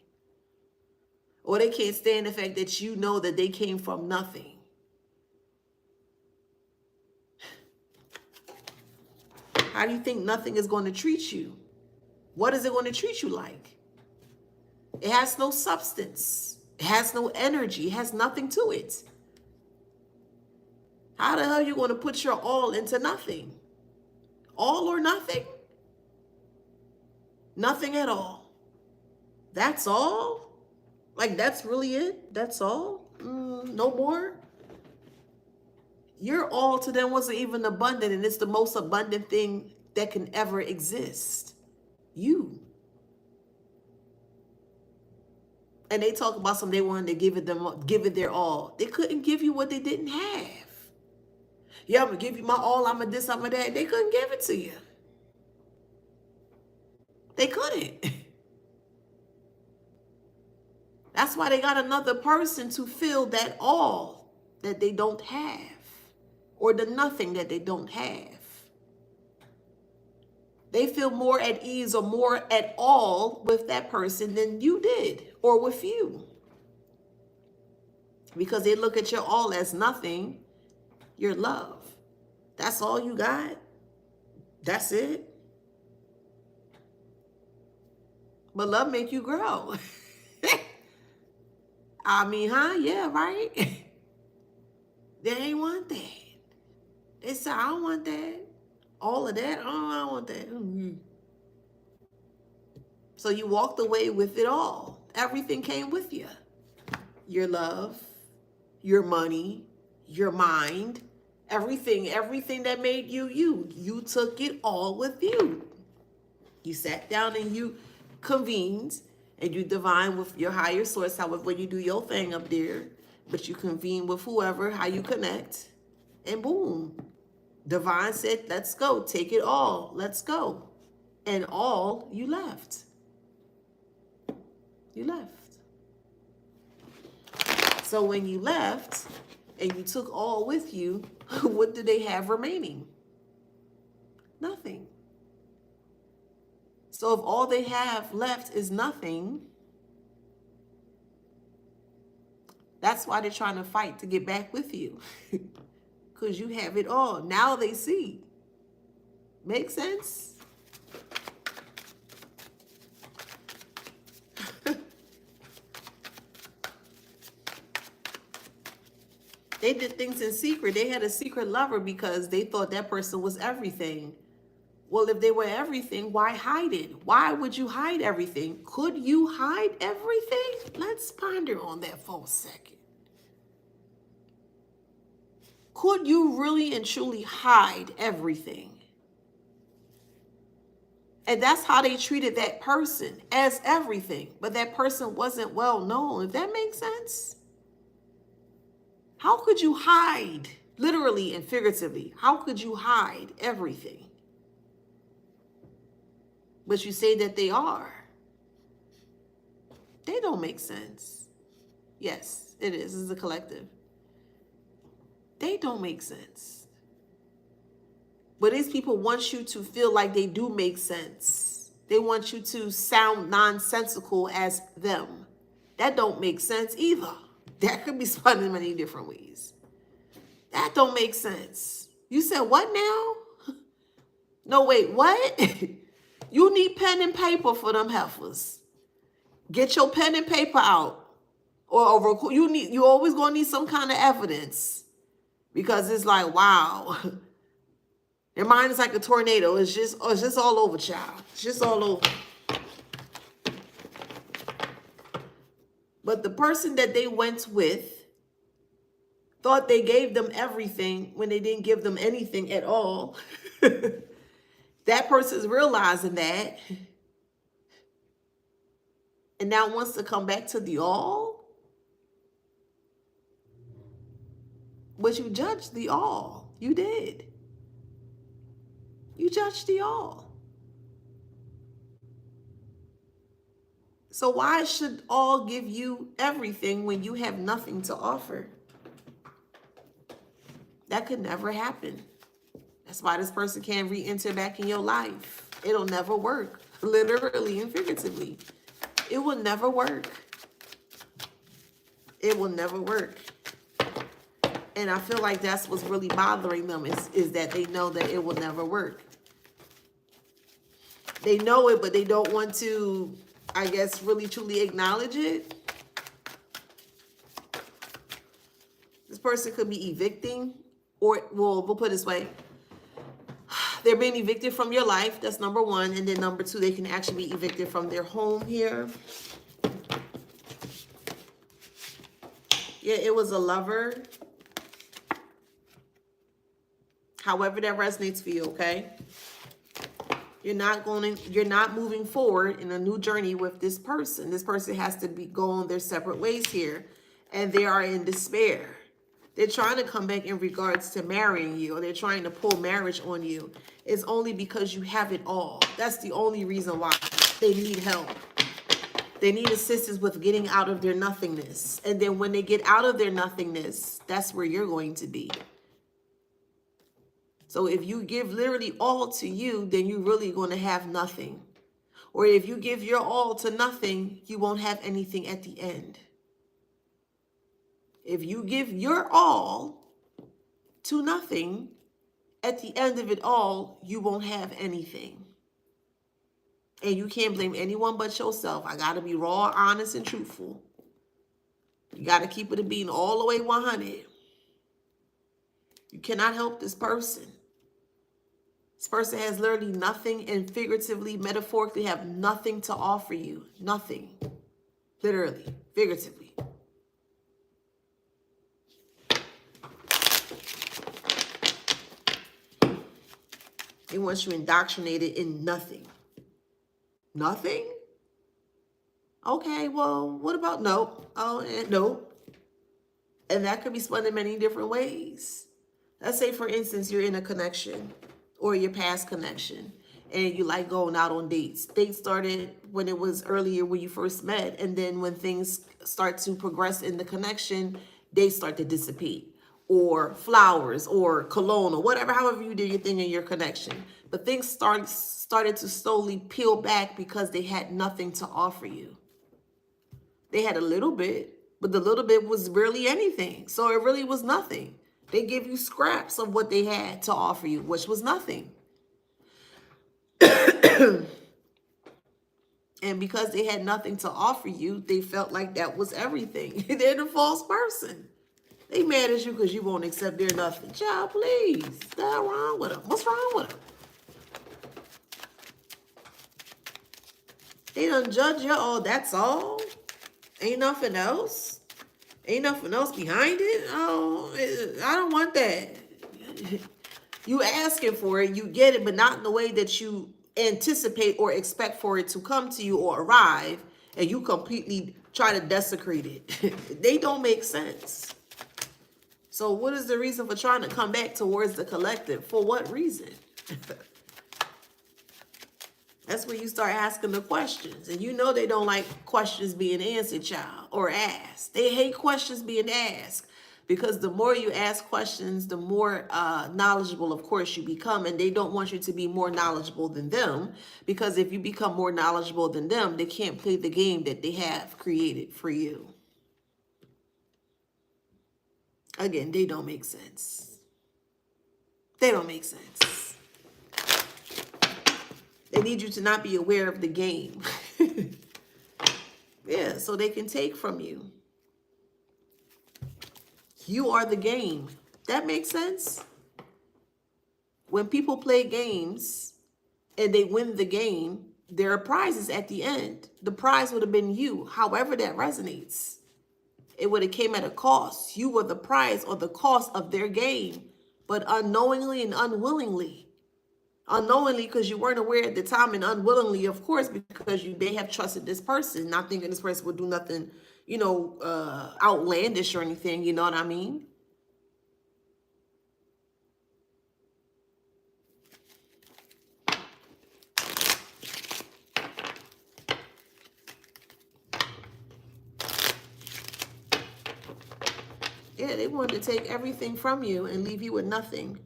Or they can't stand the fact that you know that they came from nothing. How do you think nothing is going to treat you? What is it going to treat you like? It has no substance. It has no energy. It has nothing to it. How the hell are you going to put your all into nothing? All or nothing? Nothing at all. That's all? Like, that's really it? That's all? No more? Your all to them wasn't even abundant, and it's the most abundant thing that can ever exist. You. And they talk about something they wanted to give it their all. They couldn't give you what they didn't have. Yeah, I'm gonna give you my all, I'm gonna this, I'm gonna that. They couldn't give it to you. They couldn't. That's why they got another person to fill that all that they don't have. Or the nothing that they don't have. They feel more at ease or more at all with that person than you did or with you. Because they look at your all as nothing, your love. That's all you got. That's it. But love make you grow. I mean, huh? Yeah, right? They ain't want that. They said, I don't want that. All of that, oh, I don't want that. So you walked away with it all. Everything came with you. Your love, your money, your mind, everything that made you you. You took it all with you. You sat down and you convened and you divine with your higher source, however you do your thing up there. But you convene with whoever, how you connect. And boom, divine said, let's go, take it all, let's go. And all, you left. You left. So when you left and you took all with you, what do they have remaining? Nothing. So if all they have left is nothing, that's why they're trying to fight to get back with you. Because you have it all. Now they see. Make sense? They did things in secret. They had a secret lover because they thought that person was everything. Well, if they were everything, why hide it? Why would you hide everything? Could you hide everything? Let's ponder on that for a second. Could you really and truly hide everything? And that's how they treated that person, as everything. But that person wasn't well known, if that makes sense. How could you hide, literally and figuratively, how could you hide everything? But you say that they are. They don't make sense. Yes, it is. It's a collective. They don't make sense. But these people want you to feel like they do make sense. They want you to sound nonsensical as them. That don't make sense either. That could be spun in many different ways. That don't make sense. You said what now? No, wait, what? You need pen and paper for them heifers. Get your pen and paper out. Or you always gonna need some kind of evidence. Because it's like, wow. Their mind is like a tornado. It's just all over, child. It's just all over. But the person that they went with thought they gave them everything when they didn't give them anything at all. That person's realizing that. And now wants to come back to the all. But you judged the all. You did. You judged the all. So why should all give you everything when you have nothing to offer? That could never happen. That's why this person can't re-enter back in your life. It'll never work, literally and figuratively. It will never work. It will never work. And I feel like that's what's really bothering them is that they know that it will never work. They know it, but they don't want to, I guess, really truly acknowledge it. This person could be evicting, or, well, we'll put it this way. They're being evicted from your life. That's number one. And then number two, they can actually be evicted from their home here. Yeah, it was a lover. However that resonates for you, okay? You're not moving forward in a new journey with this person. This person has to be going their separate ways here. And they are in despair. They're trying to come back in regards to marrying you, or they're trying to pull marriage on you. It's only because you have it all. That's the only reason why they need help. They need assistance with getting out of their nothingness. And then when they get out of their nothingness, that's where you're going to be. So if you give literally all to you, then you're really going to have nothing. Or if you give your all to nothing, you won't have anything at the end. If you give your all to nothing, at the end of it all, you won't have anything. And you can't blame anyone but yourself. I got to be raw, honest, and truthful. You got to keep it a being all the way 100. You cannot help this person. This person has literally nothing, and figuratively, metaphorically, have nothing to offer you. Nothing. Literally, figuratively. They want you indoctrinated in nothing. Nothing? Okay, well, what about nope? Oh, and nope. And that could be spun in many different ways. Let's say, for instance, you're in a connection or your past connection and you like going out on dates. Dates started when it was earlier when you first met. And then when things start to progress in the connection, dates start to dissipate. Or flowers or cologne or whatever, however you did your thing in your connection. But things started to slowly peel back because they had nothing to offer you. They had a little bit, but the little bit was barely anything. So it really was nothing. They give you scraps of what they had to offer you, which was nothing. And because they had nothing to offer you, they felt like that was everything. They're the false person. They mad at you because you won't accept their nothing. Child, please. What's wrong with them? What's wrong with them? They done judge you. Oh, that's all? Ain't nothing else? Ain't nothing else behind it? Oh, I don't want that. You asking for it, you get it, but not in the way that you anticipate or expect for it to come to you or arrive, and you completely try to desecrate it. They don't make sense. So what is the reason for trying to come back towards the collective? For what reason? That's when you start asking the questions. And you know they don't like questions being answered, child, or asked. They hate questions being asked. Because the more you ask questions, the more knowledgeable, of course, you become. And they don't want you to be more knowledgeable than them. Because if you become more knowledgeable than them, they can't play the game that they have created for you. Again, they don't make sense. They don't make sense. They need you to not be aware of the game. Yeah, so they can take from you. You are the game. That makes sense? When people play games and they win the game, there are prizes at the end. The prize would have been you, however that resonates. It would have came at a cost. You were the prize or the cost of their game, but unknowingly and unwillingly. Unknowingly because you weren't aware at the time, and unwillingly, of course, because you may have trusted this person, not thinking this person would do nothing, outlandish or anything, you know what I mean? Yeah, they wanted to take everything from you and leave you with nothing.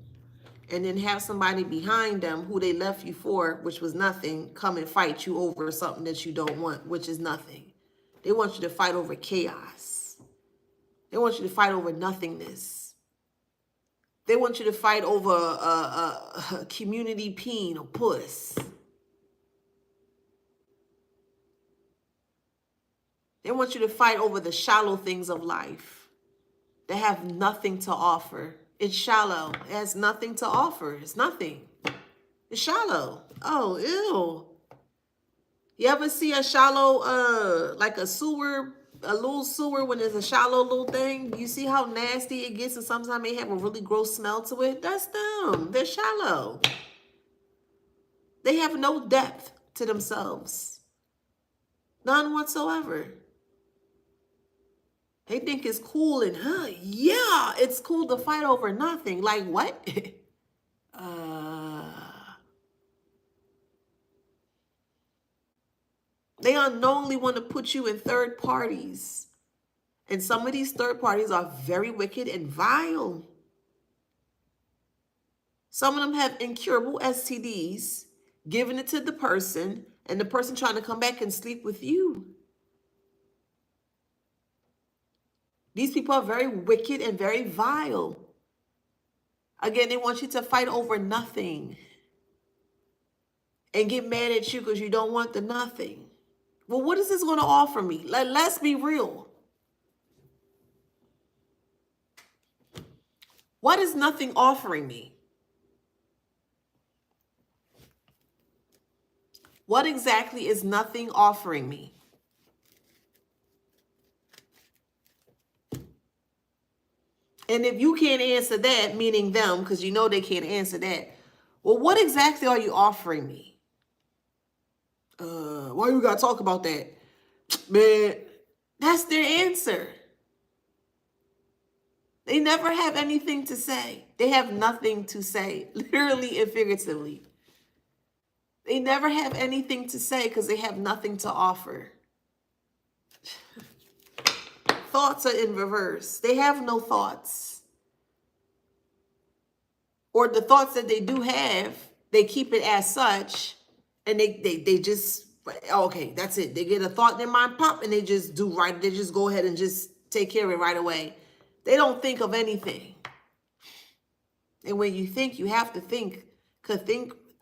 And then have somebody behind them who they left you for, which was nothing, come and fight you over something that you don't want, which is nothing. They want you to fight over chaos. They want you to fight over nothingness. They want you to fight over a community peen or puss. They want you to fight over the shallow things of life that have nothing to offer. It's shallow. It has nothing to offer. It's nothing. It's shallow. Oh, ew. You ever see a shallow, like a sewer, a little sewer when there's a shallow little thing? You see how nasty it gets, and sometimes they have a really gross smell to it? That's them. They're shallow. They have no depth to themselves. None whatsoever. They think it's cool and, yeah, it's cool to fight over nothing. Like what? They unknowingly want to put you in third parties. And some of these third parties are very wicked and vile. Some of them have incurable STDs, giving it to the person, and the person trying to come back and sleep with you. These people are very wicked and very vile. Again, they want you to fight over nothing and get mad at you because you don't want the nothing. Well, what is this going to offer me? Let's be real. What is nothing offering me? What exactly is nothing offering me? And if you can't answer that, meaning them, because you know they can't answer that, well, what exactly are you offering me? Why you gotta talk about that? Man, that's their answer. They never have anything to say. They have nothing to say, literally and figuratively. They never have anything to say because they have nothing to offer. Thoughts are in reverse. They have no thoughts. Or the thoughts that they do have, they keep it as such, and they just, okay, that's it. They get a thought in their mind, pop, and they just do right. They just go ahead and just take care of it right away. They don't think of anything. And when you think, you have to think, because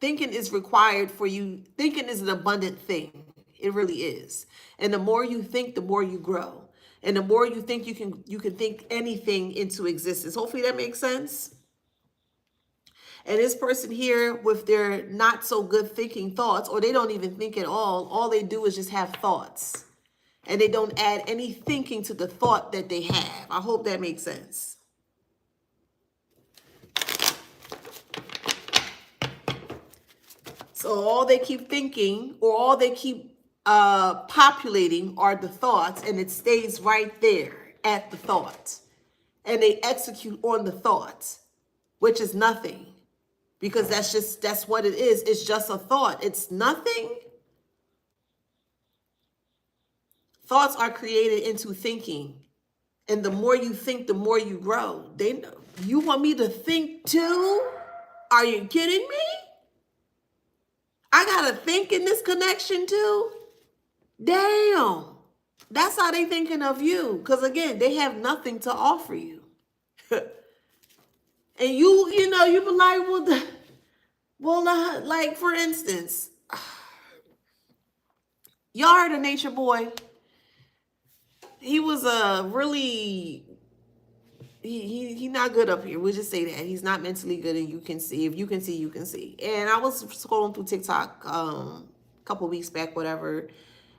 thinking is required for you. Thinking is an abundant thing. It really is. And the more you think, the more you grow. And the more you think, you can think anything into existence. Hopefully that makes sense. And this person here with their not so good thinking thoughts, or they don't even think at all they do is just have thoughts. And they don't add any thinking to the thought that they have. I hope that makes sense. So all they keep thinking, or all they keep populating, are the thoughts, and it stays right there at the thought. And they execute on the thought, which is nothing. Because that's what it is. It's just a thought. It's nothing. Thoughts are created into thinking. And the more you think, the more you grow. You want me to think too? Are you kidding me? I gotta think in this connection too? Damn. That's how they thinking of you. Because again, they have nothing to offer you. And you be like, like for instance, y'all heard of Nature Boy? He was really, he not good up here. We'll just say that. He's not mentally good, and you can see. If you can see, you can see. And I was scrolling through TikTok a couple weeks back, whatever,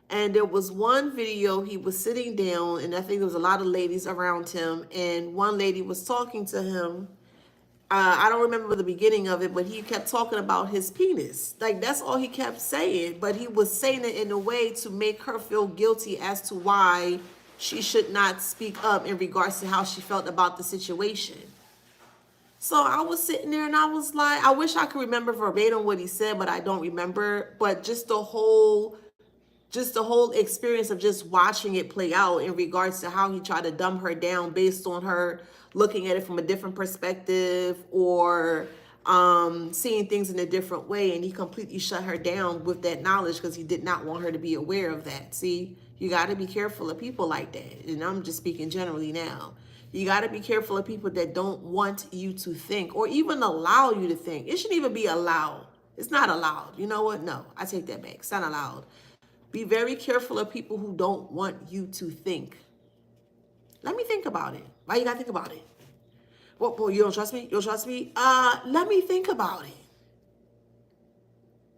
and there was one video. He was sitting down, and I think there was a lot of ladies around him, and one lady was talking to him. I don't remember the beginning of it, but he kept talking about his penis. Like, that's all he kept saying. But he was saying it in a way to make her feel guilty as to why she should not speak up in regards to how she felt about the situation. So I was sitting there and I was like, I wish I could remember verbatim what he said, but I don't remember. But just the whole experience of just watching it play out in regards to how he tried to dumb her down based on her looking at it from a different perspective, or seeing things in a different way, and he completely shut her down with that knowledge because he did not want her to be aware of that. See, you got to be careful of people like that, and I'm just speaking generally now. You got to be careful of people that don't want you to think, or even allow you to think. It shouldn't even be allowed. It's not allowed. You know what? No, I take that back. It's not allowed. Be very careful of people who don't want you to think. Let me think about it. Why you gotta think about it? Well, you don't trust me? You don't trust me? Let me think about it.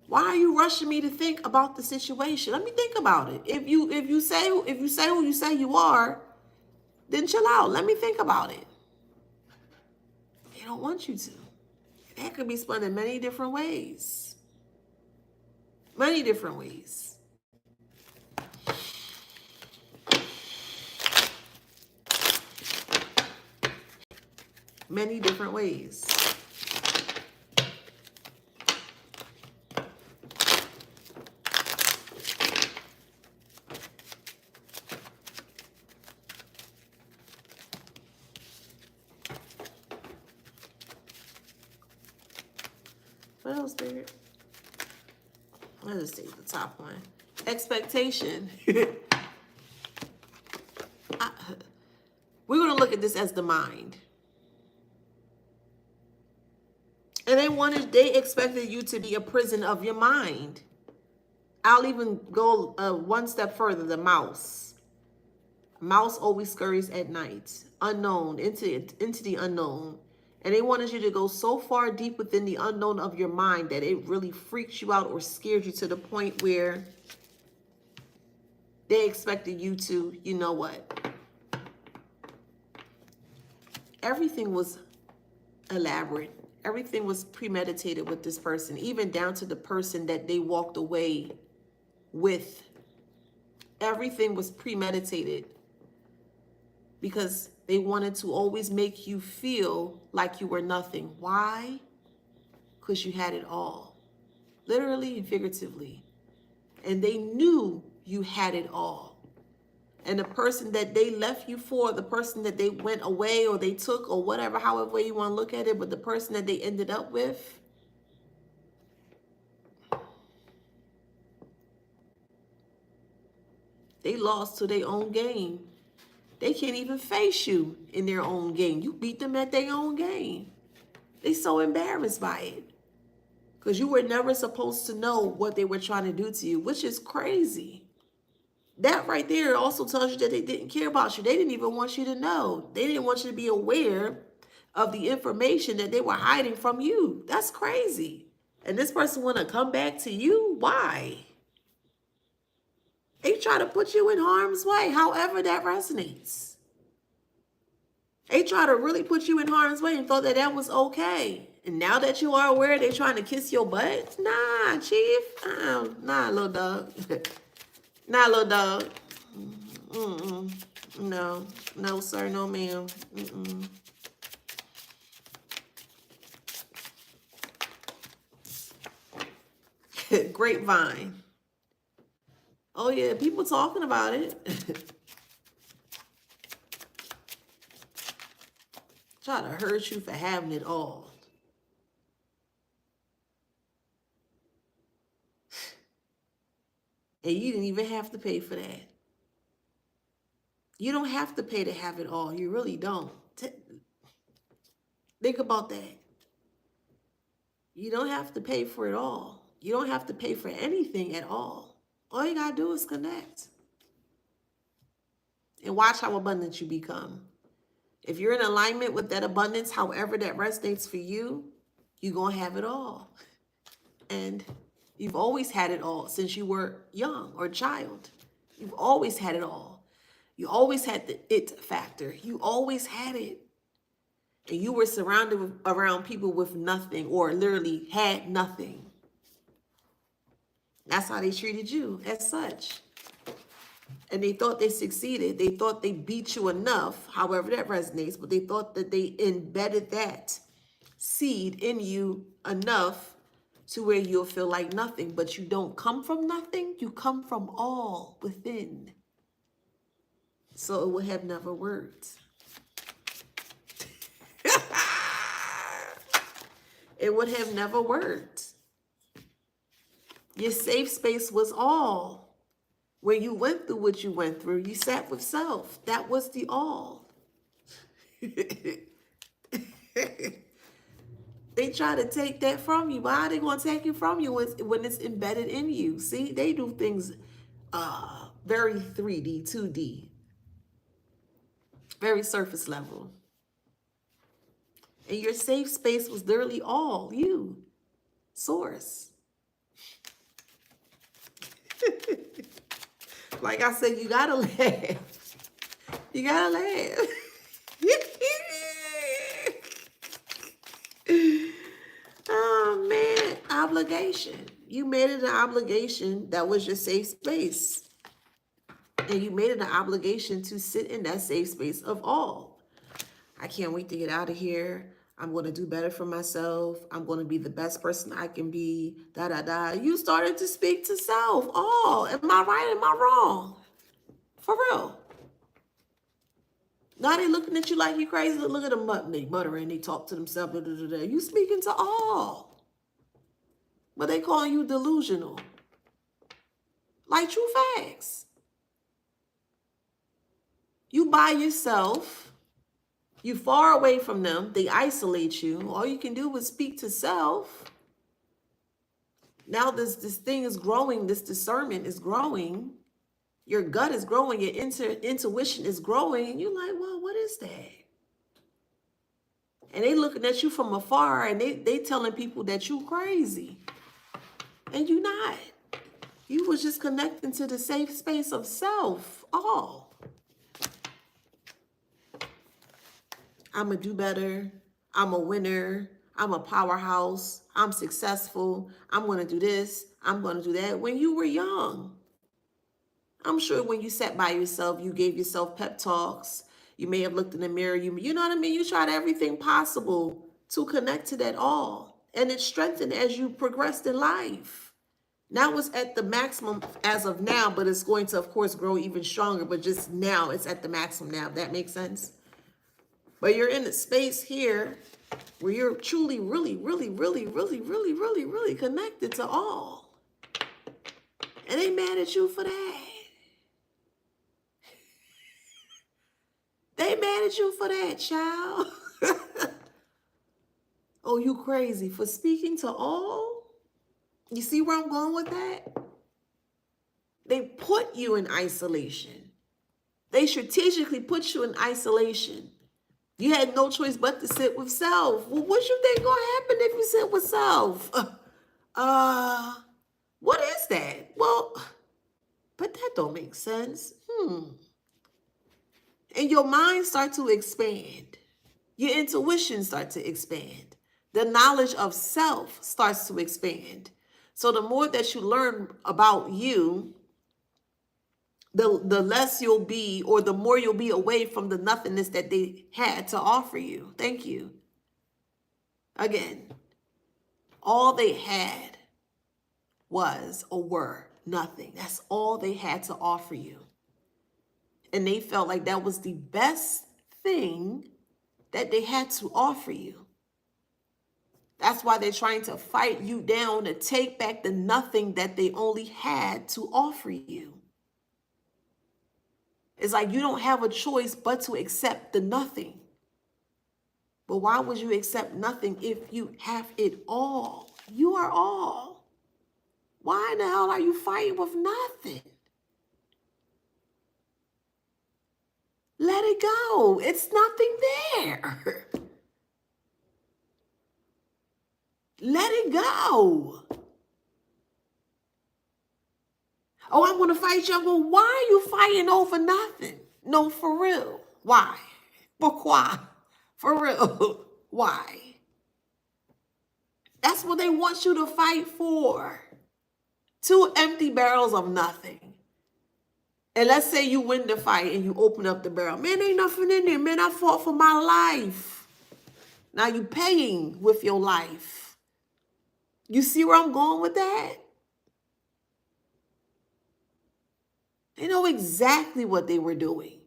Why are you rushing me to think about the situation? Let me think about it. If you say who you say you are, then chill out. Let me think about it. They don't want you to. That could be spun in many different ways. Many different ways. Many different ways. What else, Spirit? Let's just take the top one. Expectation. We're going to look at this as the mind. And they expected you to be a prison of your mind. I'll even go one step further, the mouse. Mouse always scurries at night, unknown, into the unknown. And they wanted you to go so far deep within the unknown of your mind that it really freaks you out or scares you to the point where they expected you to, you know what? Everything was elaborate. Everything was premeditated with this person, even down to the person that they walked away with. Everything was premeditated because they wanted to always make you feel like you were nothing. Why? Because you had it all, literally and figuratively. And they knew you had it all. And the person that they left you for, the person that they went away or they took or whatever, however way you want to look at it, but the person that they ended up with, they lost to their own game. They can't even face you in their own game. You beat them at their own game. They so embarrassed by it. Because you were never supposed to know what they were trying to do to you, which is crazy. That right there also tells you that they didn't care about you. They didn't even want you to know. They didn't want you to be aware of the information that they were hiding from you. That's crazy. And this person want to come back to you? Why? They try to put you in harm's way, however that resonates. They try to really put you in harm's way and thought that that was okay. And now that you are aware, they trying to kiss your butt? Nah, chief. Nah, little dog. Nah, little dog. No. No, sir. No, ma'am. Grapevine. Oh, yeah. People talking about it. Try to hurt you for having it all. And you didn't even have to pay for that. You don't have to pay to have it all. You really don't. Think about that. You don't have to pay for it all. You don't have to pay for anything at all. All you got to do is connect. And watch how abundant you become. If you're in alignment with that abundance, however that resonates for you, you're going to have it all. And you've always had it all since you were young or a child. You've always had it all. You always had the it factor. You always had it. And you were surrounded around people with nothing or literally had nothing. That's how they treated you as such. And they thought they succeeded. They thought they beat you enough, however that resonates, but they thought that they embedded that seed in you enough to where you'll feel like nothing. But you don't come from nothing. You come from all within. So it would have never worked. It would have never worked. Your safe space was all. When you went through what you went through, you sat with self. That was the all. They try to take that from you. Why are they going to take it from you when it's embedded in you? See, they do things very 3D, 2D. Very surface level. And your safe space was literally all you. Source. Like I said, you gotta laugh. You gotta laugh. Oh man, obligation. You made it an obligation. That was your safe space. And you made it an obligation to sit in that safe space of all. I can't wait to get out of here. I'm going to do better for myself. I'm going to be the best person I can be. You started to speak to self. Oh, am I right? Am I wrong? For real. Now they looking at you like you crazy. Look at them muttering. They talk to themselves. You speaking to all. But they calling you delusional. Like true facts. You by yourself. You far away from them. They isolate you. All you can do is speak to self. Now this thing is growing. This discernment is growing. Your gut is growing. Your intuition is growing. And you're like, well, what is that? And they looking at you from afar and they telling people that you crazy. And you not. You was just connecting to the safe space of self. All. I'm going to do better. I'm a winner. I'm a powerhouse. I'm successful. I'm going to do this. I'm going to do that. When you were young, I'm sure when you sat by yourself, you gave yourself pep talks. You may have looked in the mirror. You know what I mean? You tried everything possible to connect to that all. And it strengthened as you progressed in life. Now it's at the maximum as of now, but it's going to, of course, grow even stronger. But just now, it's at the maximum now. That makes sense? But you're in a space here where you're truly, really, really, really, really, really, really, really connected to all. And they mad at you for that. They mad at you for that, child. Oh, you crazy for speaking to all? You see where I'm going with that? They put you in isolation. They strategically put you in isolation. You had no choice but to sit with self. Well, what you think gonna happen if you sit with self? What is that? Well, but that don't make sense. And your mind start to expand. Your intuition starts to expand. The knowledge of self starts to expand. So the more that you learn about you, the less you'll be, or the more you'll be away from the nothingness that they had to offer you. Thank you. Again, all they had was or were nothing. That's all they had to offer you. And they felt like that was the best thing that they had to offer you. That's why they're trying to fight you down to take back the nothing that they only had to offer you. It's like you don't have a choice but to accept the nothing. But why would you accept nothing if you have it all? You are all. Why in the hell are you fighting with nothing? Let it go. It's nothing there. Let it go. Oh, I want to fight you. Well, why are you fighting over nothing? No, for real. Why? Pourquoi? For real. Why? That's what they want you to fight for. 2 empty barrels of nothing. And let's say you win the fight and you open up the barrel. Man, ain't nothing in there. Man, I fought for my life. Now you paying with your life. You see where I'm going with that? They know exactly what they were doing.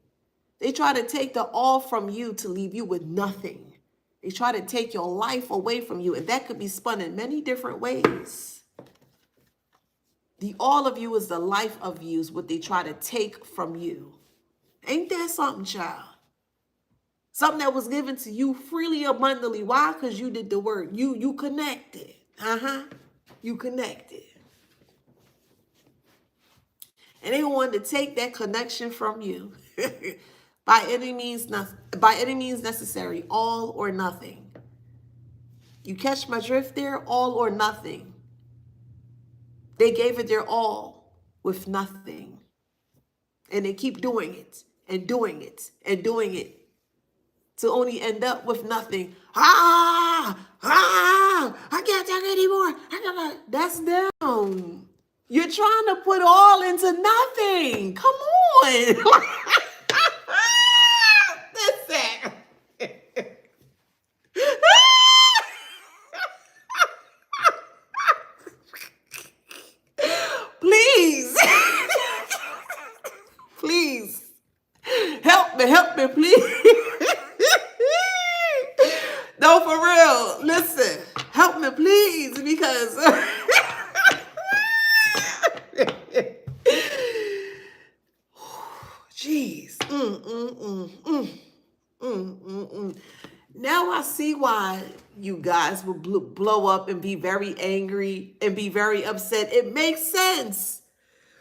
They try to take the all from you to leave you with nothing. They try to take your life away from you, and that could be spun in many different ways. The all of you is the life of you is what they try to take from you. Ain't that something, child? Something that was given to you freely, abundantly. Why? Because you did the work. You connected. You connected. And they wanted to take that connection from you by any means necessary, all or nothing. You catch my drift there? All or nothing. They gave it their all with nothing. And they keep doing it and doing it and doing it to only end up with nothing. I can't take anymore. That's them. You're trying to put all into nothing. Come on. Listen. Please. Please. Help me, please. No, for real. Listen. Help me, please, because jeez. Now I see why you guys will blow up and be very angry and be very upset. It makes sense.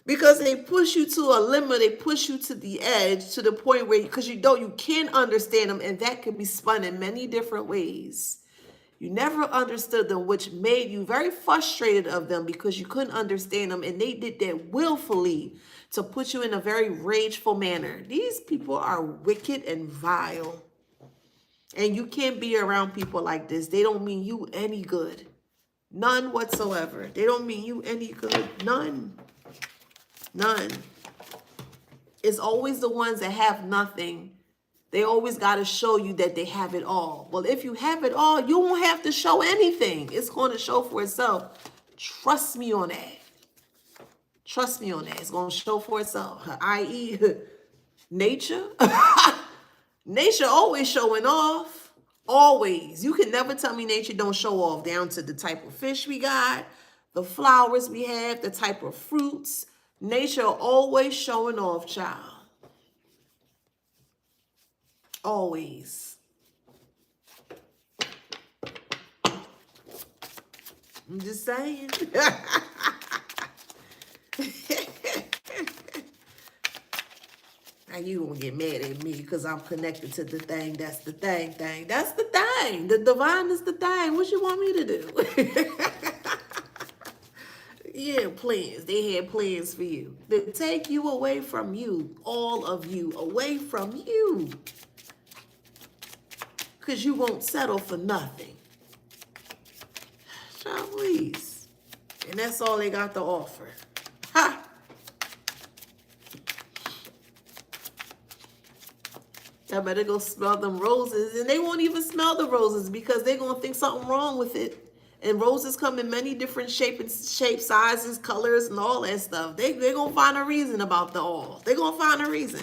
Because they push you to a limit, they push you to the edge, to the point where, because you can't understand them, and that can be spun in many different ways. You never understood them, which made you very frustrated of them because you couldn't understand them, and they did that willfully to put you in a very rageful manner. These people are wicked and vile, and you can't be around people like this. They don't mean you any good. None whatsoever. They don't mean you any good. None. None. It's always the ones that have nothing. They always got to show you that they have it all. Well, if you have it all, you won't have to show anything. It's going to show for itself. Trust me on that. Trust me on that. It's going to show for itself. I.e., nature. Nature always showing off. Always. You can never tell me nature don't show off, down to the type of fish we got, the flowers we have, the type of fruits. Nature always showing off, child. Always. I'm just saying. Now you gonna get mad at me because I'm connected to the thing. That's the thing. That's the thing. The divine is the thing. What you want me to do? Yeah, plans. They had plans for you. To take you away from you. All of you. Away from you. Because you won't settle for nothing. Child, please. And that's all they got to offer. Ha! I better go smell them roses. And they won't even smell the roses because they're going to think something wrong with it. And roses come in many different shapes, sizes, colors, and all that stuff. They're going to find a reason about the all. They're going to find a reason.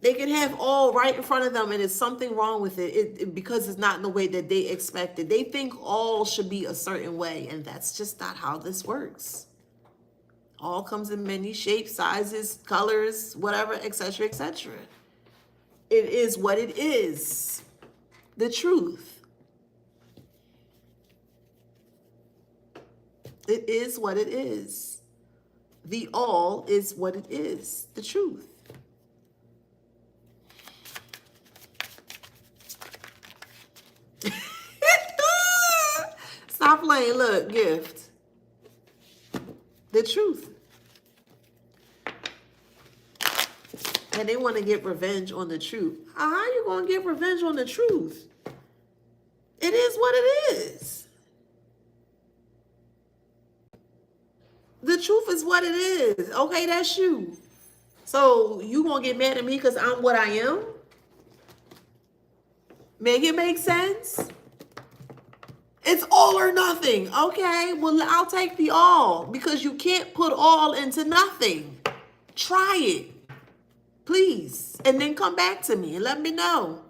They can have all right in front of them, and it's something wrong with it, because it's not in the way that they expected. They think all should be a certain way, and that's just not how this works. All comes in many shapes, sizes, colors, whatever, etc., etc. It is what it is. The truth. It is what it is. The all is what it is. The truth. Stop playing. Look, gift. The truth. And they want to get revenge on the truth. How are you going to get revenge on the truth? It is what it is. The truth is what it is. Okay, that's you. So you gonna get mad at me because I'm what I am? Make it make sense? It's all or nothing. Okay, well, I'll take the all because you can't put all into nothing. Try it, please. And then come back to me and let me know.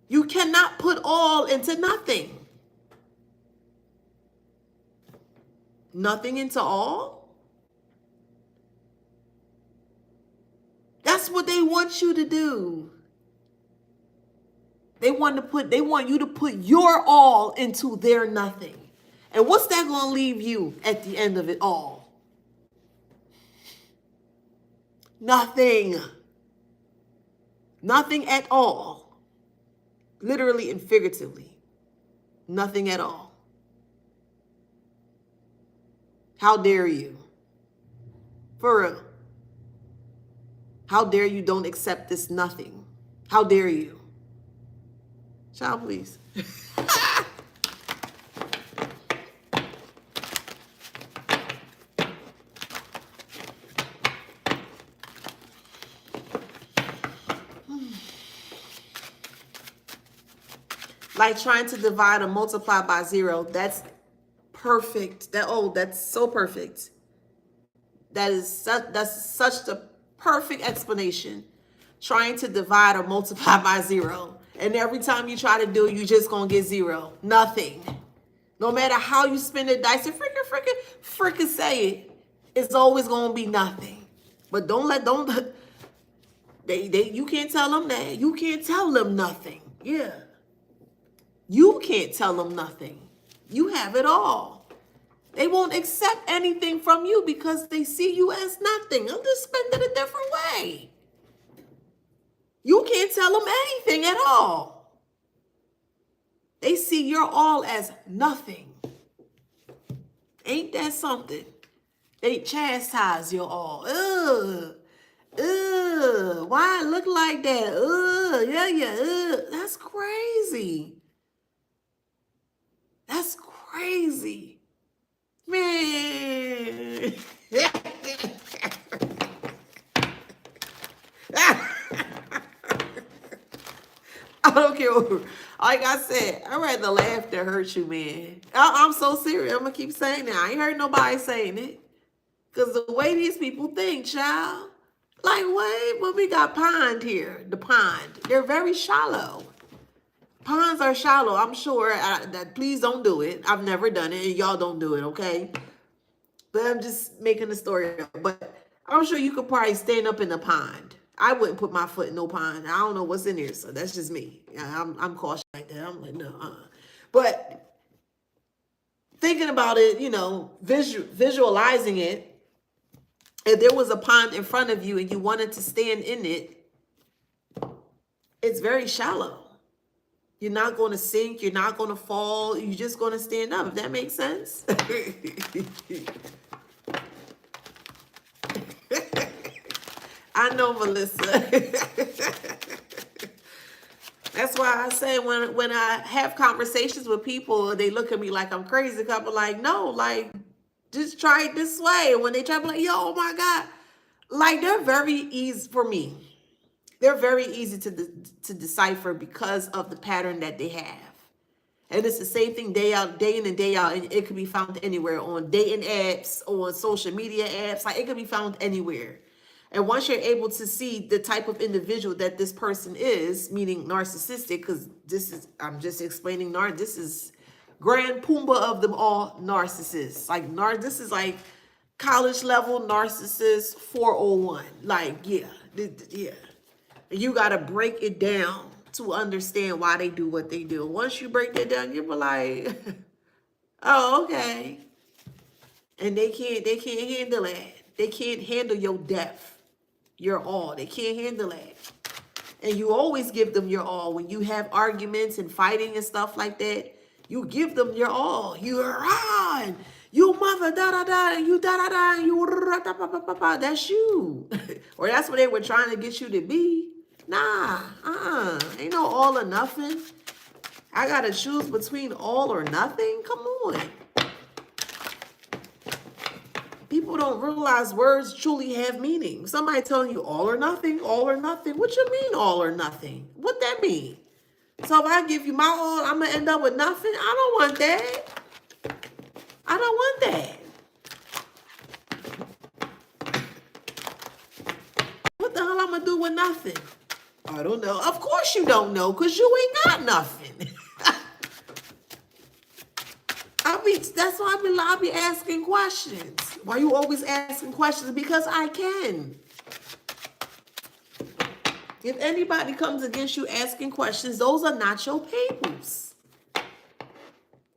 You cannot put all into nothing. Nothing into all? That's what they want you to do. They want you to put your all into their nothing. And what's that going to leave you at the end of it all? Nothing. Nothing at all. Literally and figuratively. Nothing at all. How dare you? For real. How dare you don't accept this nothing? How dare you? Child, please. Like trying to divide or multiply by 0. That's perfect. That's so perfect. That's such the perfect explanation. Trying to divide or multiply by 0. And every time you try to do it, you just gonna get 0. Nothing. No matter how you spin the dice and freaking say it, it's always gonna be nothing. But you can't tell them that. You can't tell them nothing. Yeah. You can't tell them nothing. You have it all. They won't accept anything from you because they see you as nothing. I'm just spending a different way. You can't tell them anything at all. They see your all as nothing. Ain't that something? They chastise your all. Why it look like that? Yeah. That's crazy. That's crazy. Man. I don't care. Like I said, I'd rather laugh than hurt you, man. I'm so serious. I'm going to keep saying that. I ain't heard nobody saying it. Because the way these people think, child. Like, wait, well, we got pond here. The pond. They're very shallow. Ponds are shallow. I'm sure. Please don't do it. I've never done it. And y'all don't do it, okay? But I'm just making the story up. But I'm sure you could probably stand up in the pond. I wouldn't put my foot in no pond. I don't know what's in there, so that's just me. I'm cautious like that. I'm like, no. But thinking about it, visualizing it, If there was a pond in front of you and you wanted to stand in it, it's very shallow. You're not going to sink. You're not going to fall. You're just going to stand up. If that makes sense. I know, Melissa. That's why I say when I have conversations with people, they look at me like I'm crazy. I'm like, no, like, just try it this way. And when they try to be like, yo, oh my God. Like, they're very easy for me. They're very easy to decipher because of the pattern that they have. And it's the same thing day out, day in and day out. And it could be found anywhere on dating apps, on social media apps. Like, it could be found anywhere. And once you're able to see the type of individual that this person is, meaning narcissistic, because I'm just explaining, this is grand pumbaa of them all, narcissists. Like, this is like college level narcissist 401. Like, yeah. You got to break it down to understand why they do what they do. Once you break that down, you'll be like, oh, okay. And they can't handle that. They can't handle your depth, your all. They can't handle that. And you always give them your all. When you have arguments and fighting and stuff like that, you give them your all. You're on. You mother, da-da-da, and you da-da-da, and you da-da-da-da-da-da. That's you. Or that's what they were trying to get you to be. Nah, ain't no all or nothing. I gotta choose between all or nothing? Come on. People don't realize words truly have meaning. Somebody telling you all or nothing, all or nothing. What you mean all or nothing? What that mean? So if I give you my all, I'm gonna end up with nothing? I don't want that. I don't want that. What the hell I'm gonna do with nothing? I don't know. Of course you don't know, because you ain't got nothing. That's why I be asking questions. Why you always asking questions? Because I can. If anybody comes against you asking questions, those are not your peoples.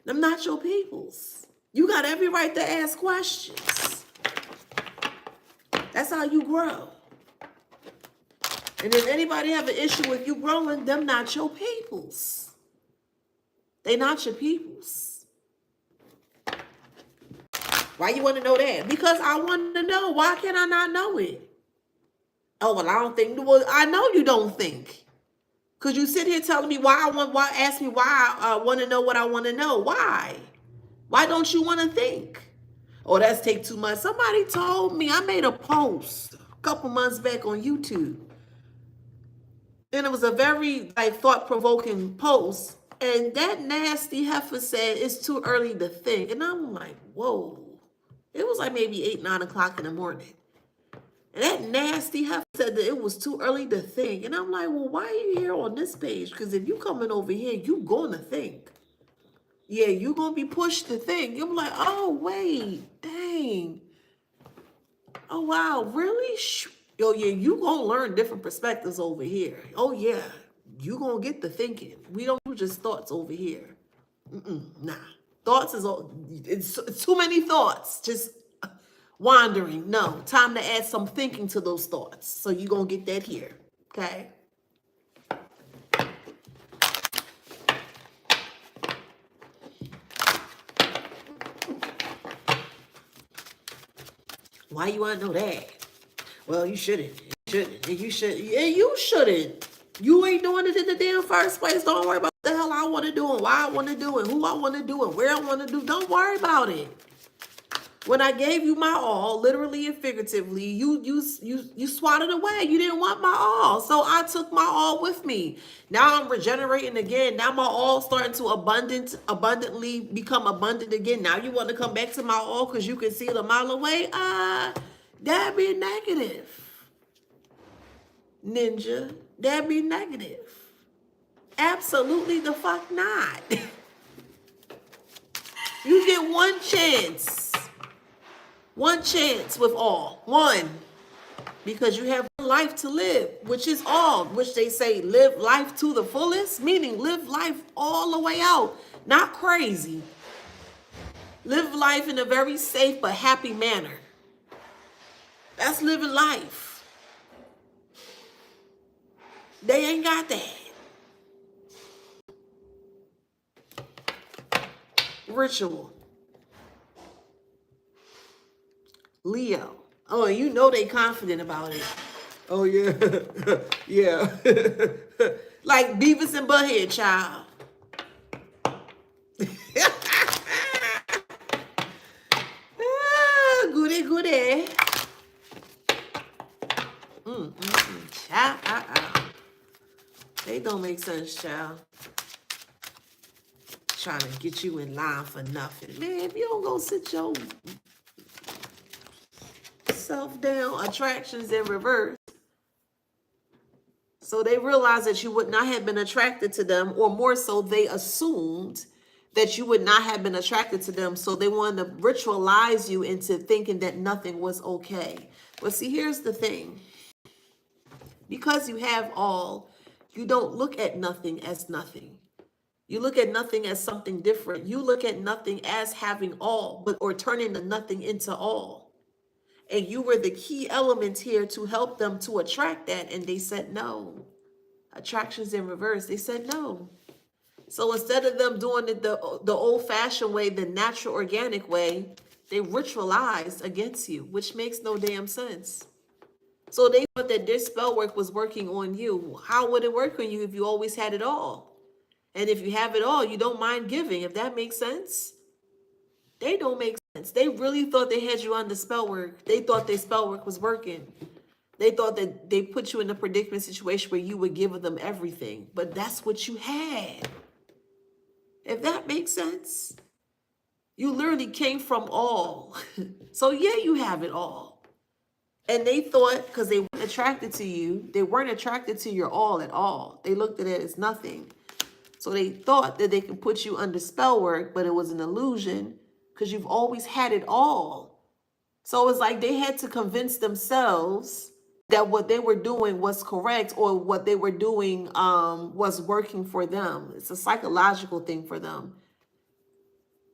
Them not your peoples. You got every right to ask questions. That's how you grow. And if anybody have an issue with you growing, them not your peoples. They not your peoples. Why you want to know that? Because I want to know. Why can I not know it? Oh, well, I don't think. Well, I know you don't think. Because you sit here telling me ask me why I want to know what I want to know. Why? Why don't you want to think? Oh, that's take too much. Somebody told me, I made a post a couple months back on YouTube. And it was a very thought-provoking post. And that nasty heifer said it's too early to think. And I'm like, whoa. It was like maybe 8, 9 o'clock in the morning. And that nasty heifer said that it was too early to think. And I'm like, well, why are you here on this page? Because if you coming over here, you going to think. Yeah, you going to be pushed to think. You're like, oh, wait, dang. Oh, wow, really? Yo, yeah, you going to learn different perspectives over here. Oh, yeah, you going to get the thinking. We don't do just thoughts over here. Nah. Thoughts it's too many thoughts. Just wandering. No, time to add some thinking to those thoughts. So you're going to get that here. Okay? Why you want to know that? Well, you shouldn't. You shouldn't. You ain't doing it in the damn first place. Don't worry about what the hell I want to do and why I want to do and who I want to do and where I want to do. Don't worry about it. When I gave you my all, literally and figuratively, you swatted away. You didn't want my all. So I took my all with me. Now I'm regenerating again. Now my all starting to abundantly become abundant again. Now you want to come back to my all because you can see it a mile away? That'd be negative. Ninja, that'd be negative. Absolutely the fuck not. You get one chance. One chance with all. One. Because you have life to live, which is all. Which they say live life to the fullest. Meaning live life all the way out. Not crazy. Live life in a very safe but happy manner. That's living life. They ain't got that. Ritual. Leo. Oh, you know they confident about it. Oh, yeah. Yeah. Like Beavis and Butthead, child. Goody, goody. Child. They don't make sense, child. Trying to get you in line for nothing. Man, if you don't go sit your self down, attractions in reverse. So they realized that you would not have been attracted to them, or more so, they assumed that you would not have been attracted to them. So they wanted to ritualize you into thinking that nothing was okay. But see, here's the thing. Because you have all, you don't look at nothing as nothing. You look at nothing as something different. You look at nothing as having all, or turning the nothing into all. And you were the key element here to help them to attract that. And they said no. Attractions in reverse. They said no. So instead of them doing it the old-fashioned way, the natural, organic way, they ritualized against you, which makes no damn sense. So they thought that their spell work was working on you. How would it work on you if you always had it all? And if you have it all, you don't mind giving, if that makes sense. They don't make sense. They really thought they had you on the spell work. They thought their spell work was working. They thought that they put you in a predicament situation where you would give them everything. But that's what you had. If that makes sense. You literally came from all. So yeah, you have it all. And they thought, because they weren't attracted to you, they weren't attracted to your all at all. They looked at it as nothing. So they thought that they could put you under spell work, but it was an illusion because you've always had it all. So it's like they had to convince themselves that what they were doing was correct, or what they were doing was working for them. It's a psychological thing for them.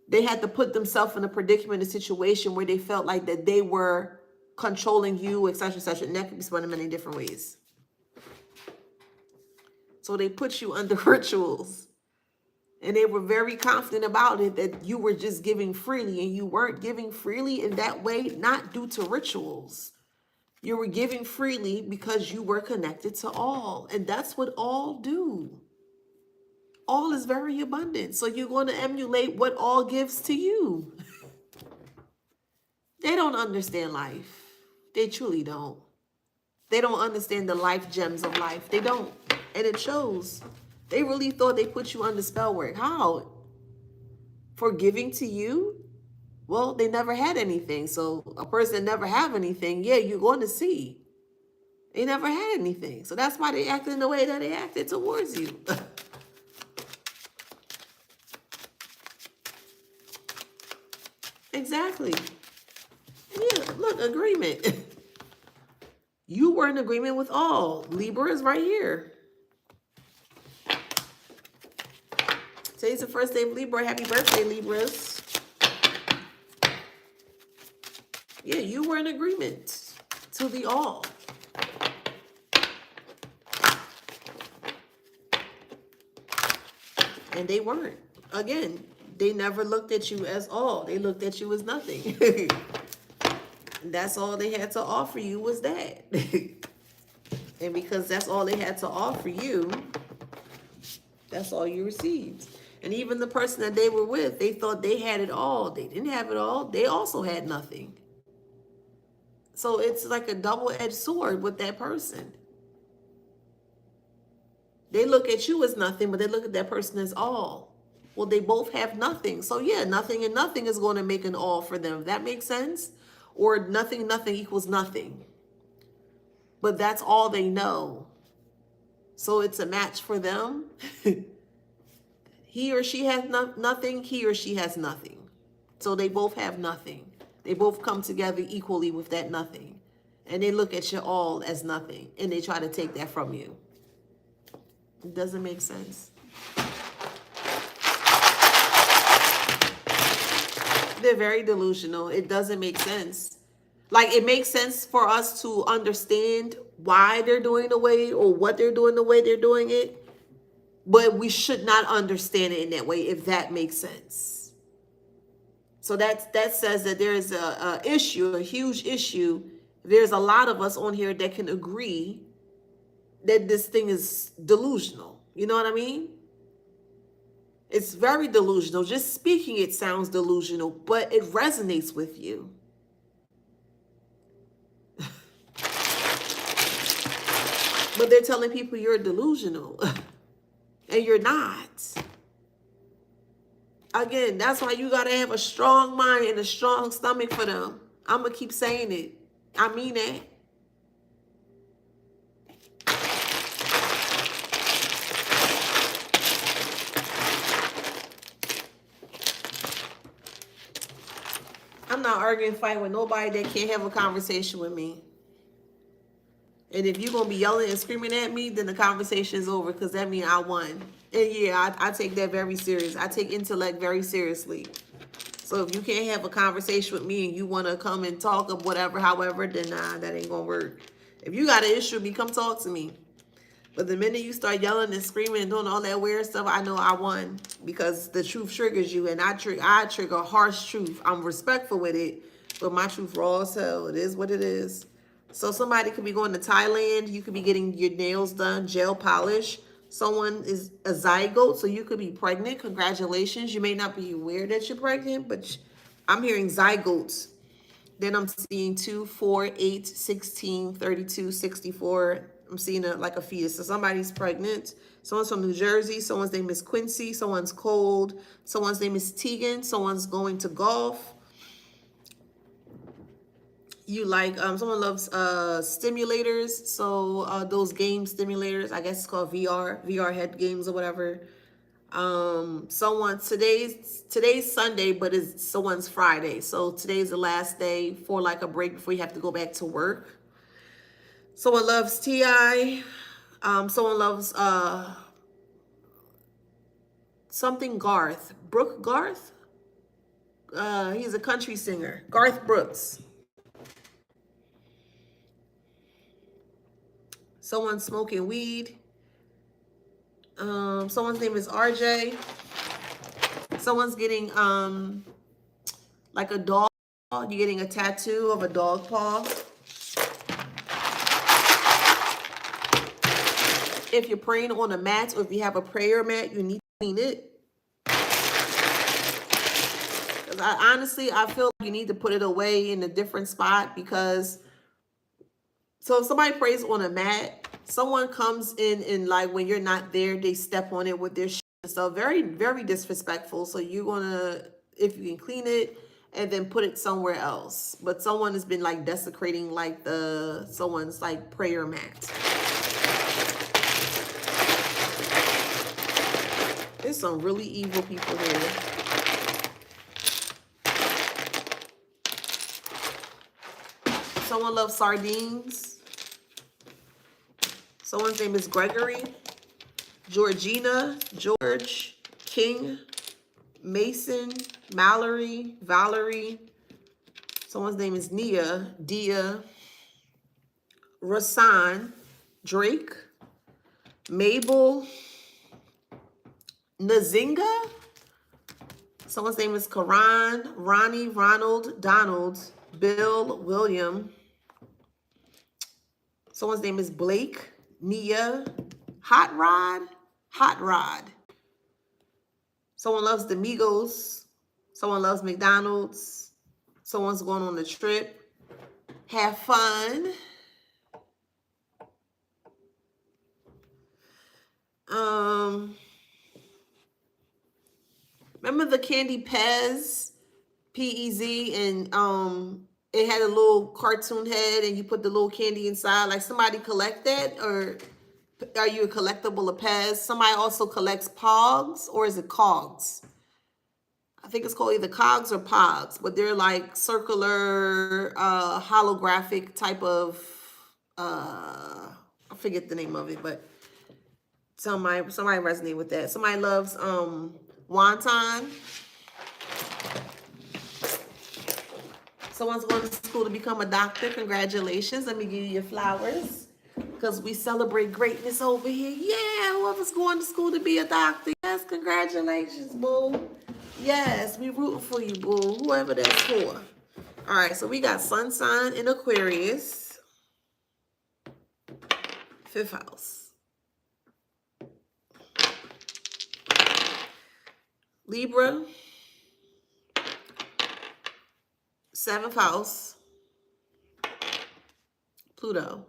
They had to put themselves in a predicament, a situation where they felt like that they were controlling you, etc., etc. And that could be spun in many different ways. So they put you under rituals. And they were very confident about it, that you were just giving freely, and you weren't giving freely in that way, not due to rituals. You were giving freely because you were connected to all. And that's what all do. All is very abundant. So you're going to emulate what all gives to you. They don't understand life. They truly don't. They don't understand the life gems of life. They don't. And it shows. They really thought they put you under spell work. How? For giving to you? Well, they never had anything. So a person never have anything, yeah, you're going to see. They never had anything. So that's why they acted in the way that they acted towards you. Exactly. Yeah, look, agreement. You were in agreement with all. Libra is right here. Today's the first day of Libra. Happy birthday, Libras. Yeah, you were in agreement to the all. And they weren't. Again, they never looked at you as all. They looked at you as nothing. That's all they had to offer you was that. And because that's all they had to offer you, that's all you received. And even the person that they were with, they thought they had it all. They didn't have it all. They also had nothing. So it's like a double-edged sword with that person. They look at you as nothing, but they look at that person as all. Well, they both have nothing. So yeah, nothing and nothing is going to make an all for them. That makes sense? Or nothing equals nothing. But that's all they know. So it's a match for them. He or she has nothing. He or she has nothing. So they both have nothing. They both come together equally with that nothing. And they look at you all as nothing. And they try to take that from you. It doesn't make sense. They're very delusional. It doesn't make sense. Like, it makes sense for us to understand why they're doing the way, or what they're doing the way they're doing it. But we should not understand it in that way, if that makes sense. So that says that there is a issue, a huge issue. There's a lot of us on here that can agree that this thing is delusional. You know what I mean? It's very delusional. Just speaking it sounds delusional, but it resonates with you. But they're telling people you're delusional. And you're not. Again, that's why you got to have a strong mind and a strong stomach for them. I'm going to keep saying it. I mean that. I'm not arguing, fighting with nobody that can't have a conversation with me. And if you're going to be yelling and screaming at me, then the conversation is over, because that means I won. And yeah, I take that very serious. I take intellect very seriously. So if you can't have a conversation with me and you want to come and talk of whatever, however, then nah, that ain't going to work. If you got an issue with me, come talk to me. But the minute you start yelling and screaming and doing all that weird stuff, I know I won, because the truth triggers you, and I trigger harsh truth. I'm respectful with it, but my truth raw as hell. It is what it is. So somebody could be going to Thailand. You could be getting your nails done, gel polish. Someone is a zygote, so you could be pregnant. Congratulations. You may not be aware that you're pregnant, but I'm hearing zygotes. Then I'm seeing 2, 4, 8, 16, 32, 64. I'm seeing like a fetus. So somebody's pregnant. Someone's from New Jersey. Someone's name is Quincy. Someone's cold. Someone's name is Tegan. Someone's going to golf. You like, someone loves stimulators. So those game stimulators, I guess it's called VR head games or whatever. Someone, today's Sunday, but it's someone's Friday. So today's the last day for like a break before you have to go back to work. Someone loves T.I. Someone loves something Garth. Brooke Garth? He's a country singer. Garth Brooks. Someone's smoking weed. Someone's name is RJ. Someone's getting like a dog. You're getting a tattoo of a dog paw. If you're praying on a mat, or if you have a prayer mat, you need to clean it. Because honestly, I feel like you need to put it away in a different spot, because so if somebody prays on a mat, someone comes in and like when you're not there, they step on it with their shit and stuff. Very, very disrespectful. So you're gonna, if you can clean it and then put it somewhere else. But someone has been like desecrating like someone's like prayer mat. There's some really evil people here. Someone loves sardines. Someone's name is Gregory, Georgina, George, King, Mason, Mallory, Valerie. Someone's name is Nia, Dia, Rasan, Drake, Mabel, Nazinga. Someone's name is Karan, Ronnie, Ronald, Donald, Bill, William. Someone's name is Blake, Nia, Hot Rod. Someone loves the Migos. Someone loves McDonald's. Someone's going on a trip. Have fun. Remember the candy Pez, P-E-Z, and it had a little cartoon head and you put the little candy inside. Like, somebody collect that, or are you a collectible of Pez? Somebody also collects Pogs, or is it Cogs? I think it's called either Cogs or Pogs, but they're like circular, holographic type of, I forget the name of it, but somebody resonate with that. Somebody loves wonton. Someone's going to school to become a doctor. Congratulations. Let me give you your flowers. Because we celebrate greatness over here. Yeah, whoever's going to school to be a doctor. Yes, congratulations, boo. Yes, we rooting for you, boo. Whoever that's for. All right, so we got sun sign in Aquarius. 5th house. Libra. 7th house. Pluto.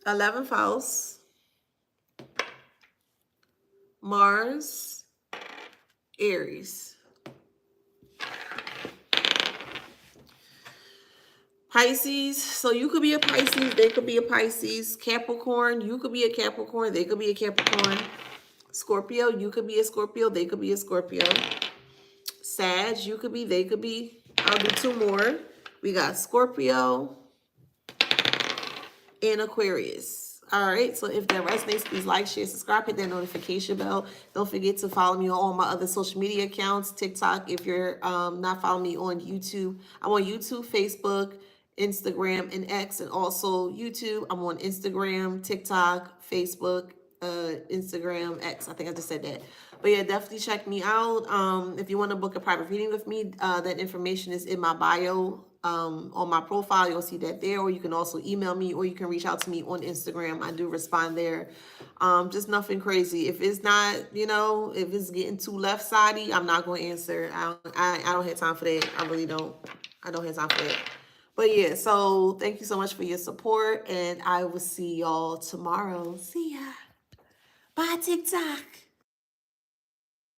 11th house. Mars. Aries. Pisces. So you could be a Pisces. They could be a Pisces. Capricorn. You could be a Capricorn. They could be a Capricorn. Scorpio. You could be a Scorpio. They could be a Scorpio. Sag. You could be. They could be. I'll do 2 more. We got Scorpio and Aquarius. All right, so if that resonates, please like, share, subscribe, hit that notification bell. Don't forget to follow me on all my other social media accounts. TikTok, if you're not following me on YouTube. I'm on YouTube, Facebook, Instagram, and X, and also YouTube. I'm on Instagram, TikTok, Facebook, Instagram, X. I think I just said that. But yeah, definitely check me out. If you want to book a private reading with me, that information is in my bio. On my profile, you'll see that there, or you can also email me, or you can reach out to me on Instagram. I do respond there. Just nothing crazy. If it's not, if it's getting too left-sided, I'm not going to answer. I don't have time for that. I really don't. I don't have time for that. But yeah, so thank you so much for your support, and I will see y'all tomorrow. See ya. Bye, TikTok.